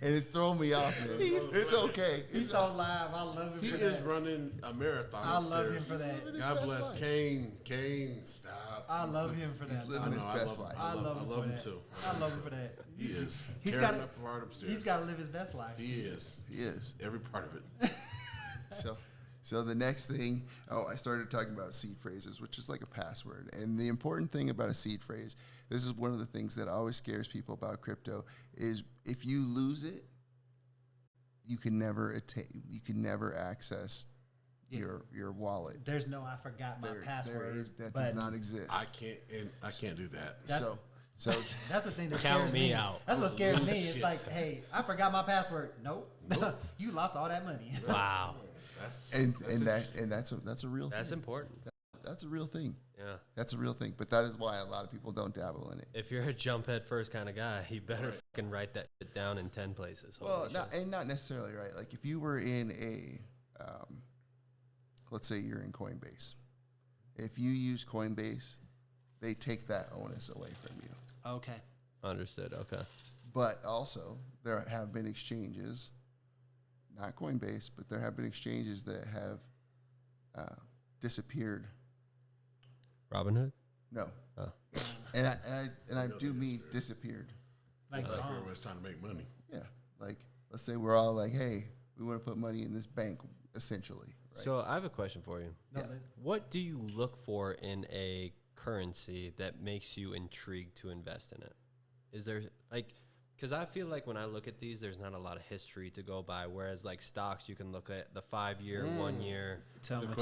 Speaker 5: And it's throwing me off, man. It's okay.
Speaker 1: He's so live. I love him
Speaker 4: He
Speaker 1: for
Speaker 4: is
Speaker 1: that.
Speaker 4: running a marathon.
Speaker 1: I love him
Speaker 4: upstairs.
Speaker 1: for that.
Speaker 4: God bless Kane. Kane, stop.
Speaker 1: I love him for that.
Speaker 5: He's living his best life.
Speaker 1: I love him
Speaker 4: him too.
Speaker 1: I love him for that.
Speaker 4: He is
Speaker 1: He's
Speaker 4: tearing
Speaker 1: got
Speaker 4: up a part upstairs.
Speaker 1: He's got to live his best life.
Speaker 4: He is.
Speaker 5: He is.
Speaker 4: Every part of it.
Speaker 5: So So the next thing, I started talking about seed phrases, which is like a password. And the important thing about a seed phrase, this is one of the things that always scares people about crypto, is if you lose it, you can never access your wallet.
Speaker 1: There's no I forgot my password.
Speaker 5: That does not exist.
Speaker 4: I can't do that.
Speaker 5: So
Speaker 1: that's the thing that
Speaker 2: Count
Speaker 1: scares
Speaker 2: me out.
Speaker 1: That's what scares me.
Speaker 4: Shit.
Speaker 1: It's like, hey, I forgot my password. Nope. You lost all that money.
Speaker 2: Wow.
Speaker 5: that's a real thing.
Speaker 2: That's important.
Speaker 5: That's a real thing.
Speaker 2: Yeah.
Speaker 5: That's a real thing. But that is why a lot of people don't dabble in it.
Speaker 2: If you're a jump head first kind of guy, you better fucking write that shit down in 10 places.
Speaker 5: Well, not necessarily, right? Like if you were in let's say you're in Coinbase. If you use Coinbase, they take that onus away from you.
Speaker 1: Okay.
Speaker 2: Understood. Okay.
Speaker 5: But also, there have been exchanges, not Coinbase, but there have been exchanges that have disappeared.
Speaker 2: Robinhood?
Speaker 5: No.
Speaker 2: Oh.
Speaker 5: And I do mean disappeared.
Speaker 1: Like
Speaker 4: Everybody's trying to make money.
Speaker 5: Yeah. Like, let's say we're all like, hey, we want to put money in this bank, essentially. Right?
Speaker 2: So I have a question for you.
Speaker 1: No,
Speaker 5: Yeah.
Speaker 2: What do you look for in a currency that makes you intrigued to invest in it? Is there because I feel like when I look at these, there's not a lot of history to go by. Whereas like stocks, you can look at the 5-year, 1 year.
Speaker 1: Tell me what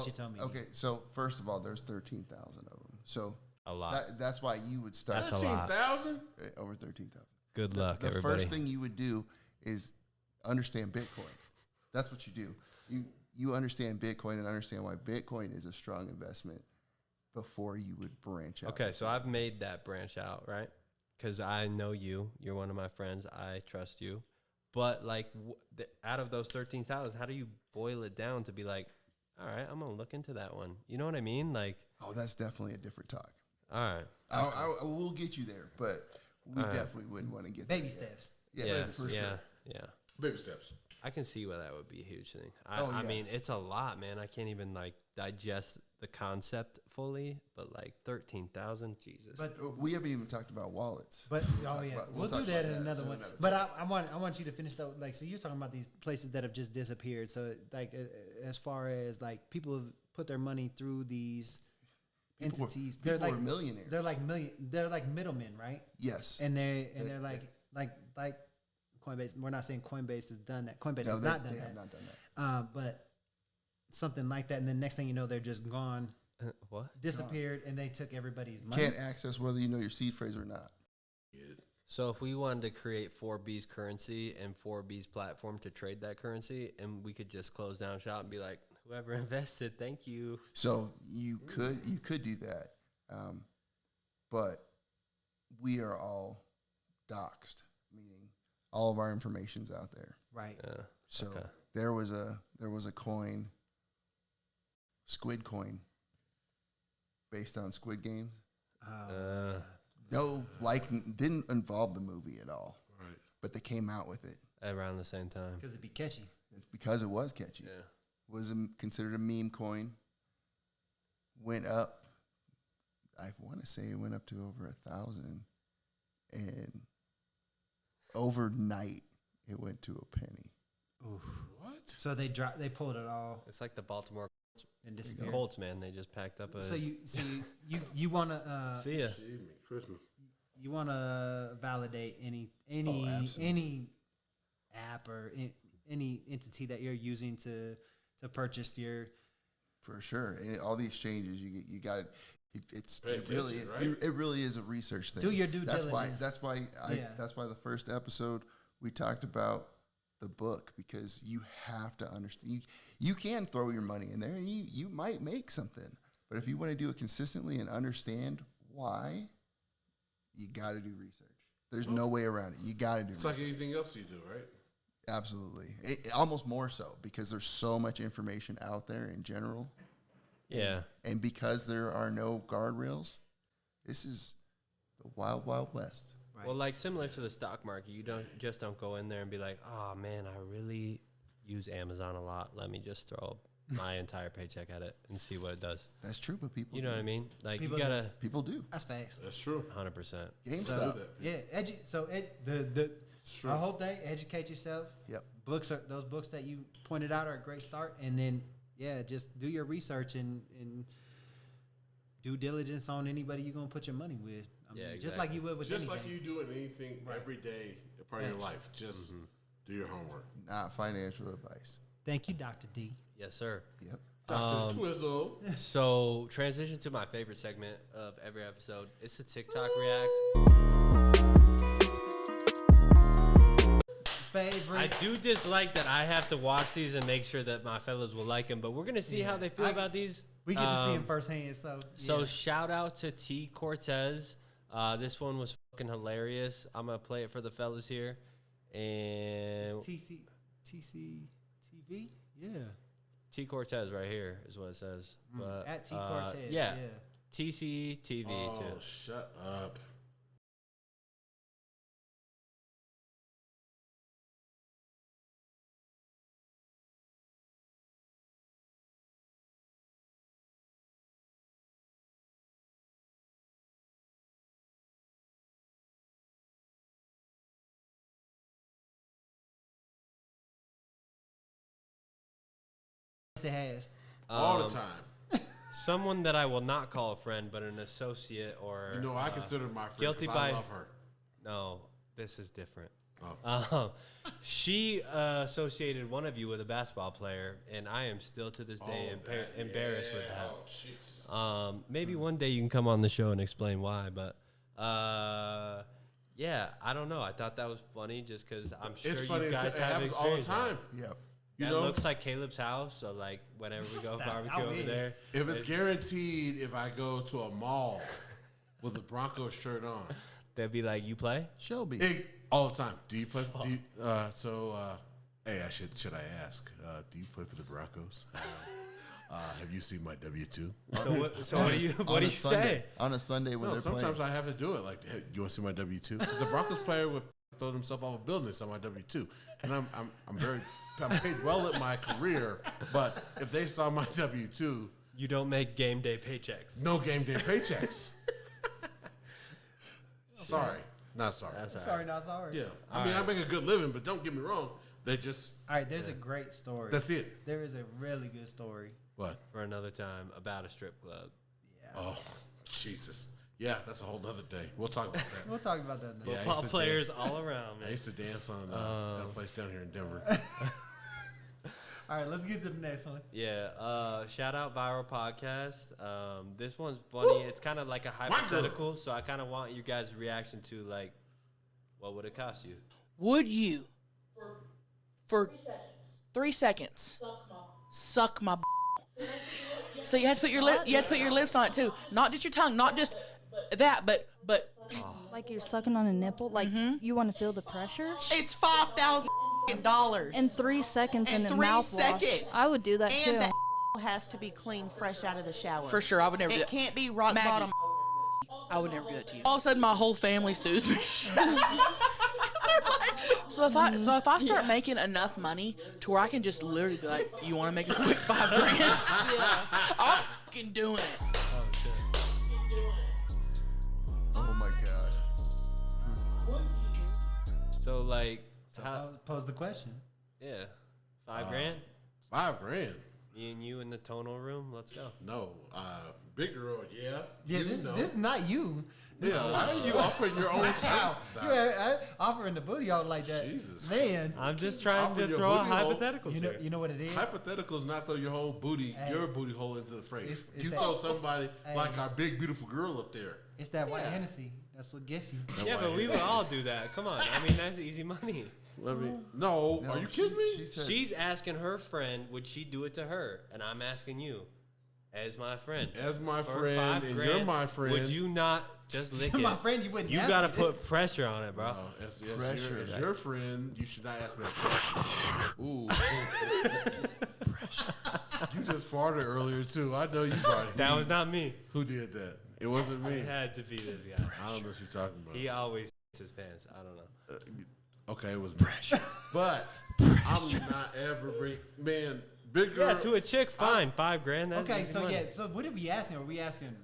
Speaker 1: you told me.
Speaker 5: Okay, so first of all, there's 13,000 of them. So
Speaker 2: A lot.
Speaker 5: that's why you would start
Speaker 2: That's a lot.
Speaker 4: 13,000?
Speaker 5: Over 13,000.
Speaker 2: Good luck,
Speaker 5: The
Speaker 2: everybody.
Speaker 5: first thing you would do is understand Bitcoin. That's what you do. You understand Bitcoin and understand why Bitcoin is a strong investment before you would branch out.
Speaker 2: Okay, so I've made that branch out, right? Because I know you. You're one of my friends. I trust you. But, like, out of those 13,000, how do you boil it down to be like, all right, I'm going to look into that one? You know what I mean? Like,
Speaker 5: Oh, that's definitely a different talk.
Speaker 2: all right.
Speaker 5: I will get you there, but we definitely wouldn't want to get
Speaker 1: Baby
Speaker 5: there
Speaker 1: steps.
Speaker 5: yet.
Speaker 2: Yeah,
Speaker 5: for
Speaker 2: yeah,
Speaker 5: sure.
Speaker 2: yeah.
Speaker 4: Baby steps.
Speaker 2: I can see why that would be a huge thing.
Speaker 5: Oh,
Speaker 2: I
Speaker 5: yeah.
Speaker 2: mean, it's a lot, man. I can't even, like, digest the concept fully, but, like, 13,000, Jesus.
Speaker 1: But
Speaker 5: We haven't even talked about wallets.
Speaker 1: But
Speaker 5: talk
Speaker 1: yeah,
Speaker 5: about-
Speaker 1: we'll
Speaker 5: we'll
Speaker 1: do
Speaker 5: talk
Speaker 1: that
Speaker 5: about
Speaker 1: in
Speaker 5: that
Speaker 1: another
Speaker 5: in
Speaker 1: one.
Speaker 5: another
Speaker 1: But I want you to finish though. Like, so you're talking about these places that have just disappeared. So like, as far as like people have put their money through these entities,
Speaker 5: People are millionaires.
Speaker 1: They're like middlemen, right?
Speaker 5: Yes.
Speaker 1: And they're like Coinbase. We're not saying Coinbase has done that. Coinbase has not done
Speaker 5: they
Speaker 1: that.
Speaker 5: have not done that.
Speaker 1: But something like that, and then next thing you know, they're just gone,
Speaker 2: What?
Speaker 1: disappeared, and they took everybody's money.
Speaker 5: Can't access whether you know your seed phrase or not.
Speaker 2: So if we wanted to create 4B's currency and 4B's platform to trade that currency, and we could just close down shop and be like, whoever invested, thank you.
Speaker 5: So you could do that, but we are all doxxed, meaning all of our information's out there.
Speaker 1: Right.
Speaker 5: So
Speaker 2: Okay.
Speaker 5: there was a coin, Squid Coin, based on Squid Games. No, didn't involve the movie at all.
Speaker 4: Right.
Speaker 5: But they came out with it.
Speaker 2: Around the same time.
Speaker 1: Because it'd be catchy.
Speaker 5: It's because it was catchy.
Speaker 2: Yeah.
Speaker 5: Was considered a meme coin. Went up. I want to say it went up to over 1,000, and overnight it went to a penny.
Speaker 4: What?
Speaker 1: So they pulled it all
Speaker 2: It's like the Baltimore
Speaker 1: and disappeared.
Speaker 2: Colts, man. They just packed up a.
Speaker 1: So you want to
Speaker 2: see ya.
Speaker 4: Excuse me, Christmas.
Speaker 1: you want to validate any
Speaker 5: absolutely.
Speaker 1: app or any entity that you're using to purchase your.
Speaker 5: For sure, and all the exchanges you got.
Speaker 4: Pay
Speaker 5: It really
Speaker 4: attention,
Speaker 5: is.
Speaker 4: right?
Speaker 5: It really is a research thing.
Speaker 1: Do your due
Speaker 5: That's
Speaker 1: diligence.
Speaker 5: That's why.
Speaker 1: Yeah.
Speaker 5: That's why the first episode we talked about the book, because you have to understand. You can throw your money in there and you might make something, but if you want to do it consistently and understand why, you got to do research. There's no way around it. You got to do
Speaker 4: It's
Speaker 5: research.
Speaker 4: like anything else you do, right?
Speaker 5: Absolutely. Almost more so, because there's so much information out there in general.
Speaker 2: Yeah.
Speaker 5: And because there are no guardrails, this is the wild, wild west.
Speaker 1: Right.
Speaker 2: Well, like similar to the stock market, you don't go in there and be like, oh man, I really use Amazon a lot. Let me just throw my entire paycheck at it and see what it does.
Speaker 5: That's true, but people
Speaker 2: You know what I mean? Like
Speaker 1: People
Speaker 2: you gotta
Speaker 5: People do.
Speaker 1: That's facts.
Speaker 4: That's true.
Speaker 2: 100%.
Speaker 5: GameStop.
Speaker 1: Yeah, the
Speaker 4: Sure.
Speaker 1: A whole day, educate yourself.
Speaker 5: Yep.
Speaker 1: Those books that you pointed out are a great start. And then, just do your research and due diligence on anybody you're going to put your money with. I mean, just like you would with
Speaker 4: Just
Speaker 1: anything.
Speaker 4: like you do in anything every day, a part of your life. Just do your homework.
Speaker 5: Not financial advice.
Speaker 1: Thank you, Dr. D.
Speaker 2: Yes, sir.
Speaker 5: Yep.
Speaker 4: Dr. Twizzle.
Speaker 2: So transition to my favorite segment of every episode. It's a TikTok react.
Speaker 1: Favorite.
Speaker 2: I do dislike that I have to watch these and make sure that my fellows will like them, but we're gonna see how they feel about these.
Speaker 1: We get to see him firsthand, so.
Speaker 2: So shout out to T Cortez. This one was fucking hilarious. I'm gonna play it for the fellas here. And
Speaker 1: TCTV? Yeah.
Speaker 2: T Cortez right here is what it says. But,
Speaker 1: At T Cortez.
Speaker 2: yeah. TCTV
Speaker 4: Oh,
Speaker 2: too.
Speaker 4: shut up.
Speaker 1: Yes, it has.
Speaker 4: All the time.
Speaker 2: Someone that I will not call a friend, but an associate or
Speaker 4: You know, I consider my friend
Speaker 2: guilty
Speaker 4: because
Speaker 2: by
Speaker 4: I love her.
Speaker 2: No, this is different.
Speaker 4: Oh.
Speaker 2: She associated one of you with a basketball player, and I am still to this day embarrassed with that.
Speaker 4: Oh, jeez.
Speaker 2: Maybe one day you can come on the show and explain why, but yeah, I don't know. I thought that was funny just because I'm sure
Speaker 4: It's funny.
Speaker 2: you guys
Speaker 4: It
Speaker 2: have
Speaker 4: happens all the
Speaker 2: experience.
Speaker 4: time.
Speaker 5: Yep.
Speaker 4: You
Speaker 2: That
Speaker 4: know,
Speaker 2: looks like Caleb's house, so like whenever we go
Speaker 1: Stop.
Speaker 2: barbecue
Speaker 1: I
Speaker 2: over
Speaker 1: wish.
Speaker 2: there,
Speaker 4: if it's guaranteed, if I go to a mall with a Broncos shirt on,
Speaker 2: they'll be like, "You play?"
Speaker 5: Shelby.
Speaker 4: all the time. Do you play? Hey, should I ask? Do you play for the Broncos? Have you seen my W-2?
Speaker 2: So what do you
Speaker 5: On a Sunday,
Speaker 2: say?
Speaker 5: On a Sunday when
Speaker 4: No,
Speaker 5: they're
Speaker 4: sometimes
Speaker 5: playing.
Speaker 4: I have to do it. Like, hey, you want to see my W-2? Because the Broncos player would throw himself off a building and saw my W-2, and I'm paid well at my career. But if they saw my W-2,
Speaker 2: You don't make game day paychecks.
Speaker 4: no game day paychecks. Sorry, not sorry.
Speaker 2: That's all
Speaker 1: Sorry,
Speaker 2: right.
Speaker 1: not sorry.
Speaker 4: Yeah, I mean, I make a good living, but don't get me wrong. They just
Speaker 1: All right, there's a great story.
Speaker 4: that's it.
Speaker 1: There is a really good story.
Speaker 4: What?
Speaker 2: For another time about a strip club.
Speaker 1: Yeah.
Speaker 4: Oh, Jesus. Yeah, that's a whole nother day. We'll talk about that.
Speaker 1: We'll talk about that now.
Speaker 4: Yeah, I
Speaker 2: Football
Speaker 4: used to
Speaker 2: players all around,
Speaker 4: I
Speaker 2: man.
Speaker 4: used to dance on at a place down here in Denver.
Speaker 1: All right, let's get to the next one.
Speaker 2: Yeah, shout out Viral Podcast. This one's funny. It's kind of like a hypothetical, so I kind of want you guys' reaction to like, what would it cost you?
Speaker 9: Would you, for 3 seconds, suck my? So you have to put your lips on it too, not just your tongue, not just that, but
Speaker 10: Like you're sucking on a nipple? Like you want to feel the pressure?
Speaker 9: it's $5,000
Speaker 10: In 3 seconds
Speaker 9: In
Speaker 10: and a
Speaker 9: 3
Speaker 10: mouthwash.
Speaker 9: seconds.
Speaker 10: I would do that
Speaker 11: And
Speaker 10: too.
Speaker 11: the has to be clean, fresh out of the shower.
Speaker 9: for sure I would never do
Speaker 11: It
Speaker 9: that.
Speaker 11: can't be rock
Speaker 9: Maggie.
Speaker 11: bottom.
Speaker 9: I would never do that to you. All of a sudden, my whole family sues me. 'Cause they're like- so if I start making enough money to where I can just literally be like, you want to make a quick $5,000? I'm fucking doing it.
Speaker 5: Oh my God.
Speaker 2: So like,
Speaker 1: Pose the question.
Speaker 2: yeah, $5,000.
Speaker 4: $5,000.
Speaker 2: Me and you in the tonal room. Let's go.
Speaker 4: No, big girl. Yeah,
Speaker 1: Yeah, this is not you.
Speaker 4: Yeah, why are you offering your own services?
Speaker 1: You offering the booty out like that.
Speaker 4: Jesus.
Speaker 1: Man.
Speaker 2: I'm just trying
Speaker 4: Offer
Speaker 2: to
Speaker 4: your
Speaker 2: throw a
Speaker 4: booty hole.
Speaker 2: hypothetical.
Speaker 1: You know what it is?
Speaker 4: Hypotheticals not throw your whole booty, your booty hole into the phrase.
Speaker 1: It's
Speaker 4: You
Speaker 1: that-
Speaker 4: throw somebody
Speaker 1: Hey.
Speaker 4: like our big beautiful girl up there.
Speaker 1: It's that white Hennessy. That's what gets you.
Speaker 2: Yeah, but we would all do that. Come on. I mean, that's easy money.
Speaker 4: No, are you kidding me?
Speaker 5: She said,
Speaker 2: She's asking her friend, would she do it to her? And I'm asking you, as my friend.
Speaker 4: As my
Speaker 2: For
Speaker 4: friend, and
Speaker 2: $5,000,
Speaker 4: you're my friend.
Speaker 2: Would you not just lick it?
Speaker 1: My friend, you wouldn't
Speaker 2: You
Speaker 1: ask
Speaker 2: got to
Speaker 1: me.
Speaker 2: put pressure on it, bro.
Speaker 4: As
Speaker 5: Pressure.
Speaker 4: your friend, you should not ask me that question. Ooh. You just farted earlier, too. I know you farted.
Speaker 2: That was not me.
Speaker 4: Who did that? It wasn't me.
Speaker 2: It had to be this guy.
Speaker 4: I don't know what you're talking about.
Speaker 2: He always his pants. I don't know.
Speaker 4: Okay, it was pressure. But I'm not ever man, big girl.
Speaker 2: Yeah, to a chick, fine. $5,000. That's
Speaker 1: Okay,
Speaker 2: easy
Speaker 1: so
Speaker 2: money.
Speaker 1: yeah, so what are we asking? Are we asking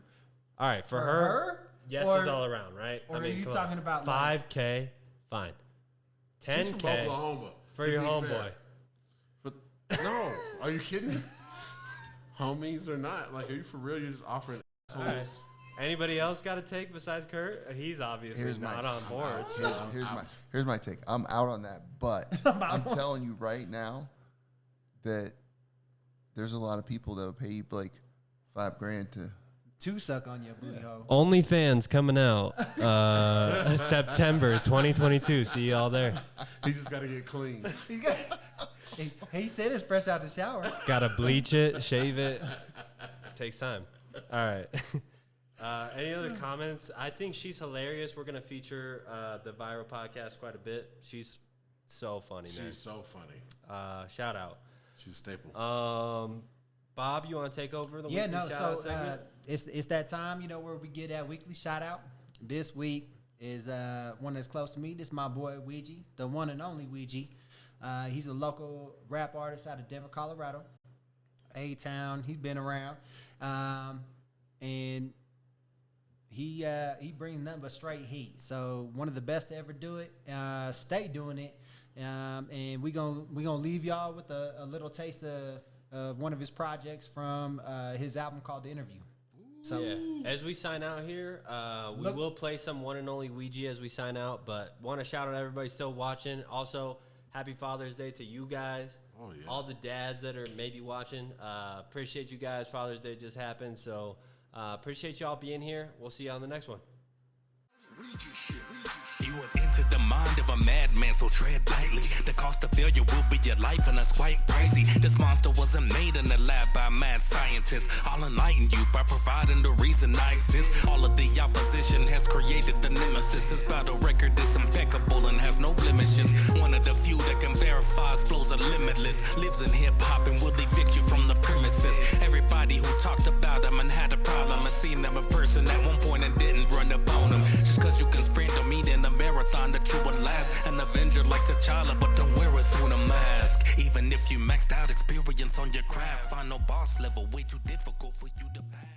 Speaker 2: All right, for
Speaker 1: for
Speaker 2: her,
Speaker 1: her?
Speaker 2: yes
Speaker 1: Or-
Speaker 2: is all around, right?
Speaker 1: or are you
Speaker 2: come
Speaker 1: talking
Speaker 2: on.
Speaker 1: about, like-
Speaker 2: 5K? Fine.
Speaker 4: She's from
Speaker 2: 10K
Speaker 4: Oklahoma.
Speaker 2: for
Speaker 4: to
Speaker 2: your
Speaker 4: be
Speaker 2: homeboy.
Speaker 4: fair. But no, are you kidding me? Homies or not? Like, are you for real? You're just offering assholes.
Speaker 2: All right. Anybody else got a take besides Kurt? He's obviously not on board.
Speaker 5: Here's my take. I'm out on that, but I'm telling you right now that there's a lot of people that would pay you like $5,000
Speaker 1: to suck on your booty hole.
Speaker 2: OnlyFans coming out September 2022. See y'all there.
Speaker 4: He just got to get clean.
Speaker 1: He said it's fresh out the shower.
Speaker 2: Got to bleach it, shave it. Takes time. All right. Any other comments? I think she's hilarious. We're going to feature the Viral podcast quite a bit. She's so funny, man.
Speaker 4: She's so funny.
Speaker 2: Shout out.
Speaker 4: She's a staple.
Speaker 2: Bob, you want to take over the weekly shout out segment?
Speaker 1: It's that time, where we get that weekly shout out. This week is one that's close to me. This is my boy Ouija, the one and only Ouija. He's a local rap artist out of Denver, Colorado. A-Town. He's been around. And he brings nothing but straight heat. So one of the best to ever do it. Stay doing it. And we gonna leave y'all with a little taste of one of his projects from his album called The Interview. So
Speaker 2: as we sign out here, we will play some one and only Ouija as we sign out, but want to shout out everybody still watching. Also, happy Father's Day to you guys.
Speaker 4: Oh, yeah.
Speaker 2: All the dads that are maybe watching. Appreciate you guys. Father's Day just happened, so appreciate y'all being here. We'll see you on the next one.
Speaker 12: You have entered the mind of a madman, so tread lightly. The cost of failure will be your life, and that's quite pricey. This monster wasn't made in the lab by mad scientists. I'll enlighten you by providing the reason I exist. All of the opposition has created the nemesis. His battle record is impeccable and has no blemishes. One of the few that can verify his flows are limitless. Lives in hip-hop and will evict you from the premises. Everybody who talked about him and had a problem, I seen them in person at one point and didn't run up on him. Just cause you can sprint don't mean in the marathon that you will last. An Avenger like T'Challa, but don't wear a suit or mask. Even if you maxed out experience on your craft, final boss level way too difficult for you to pass.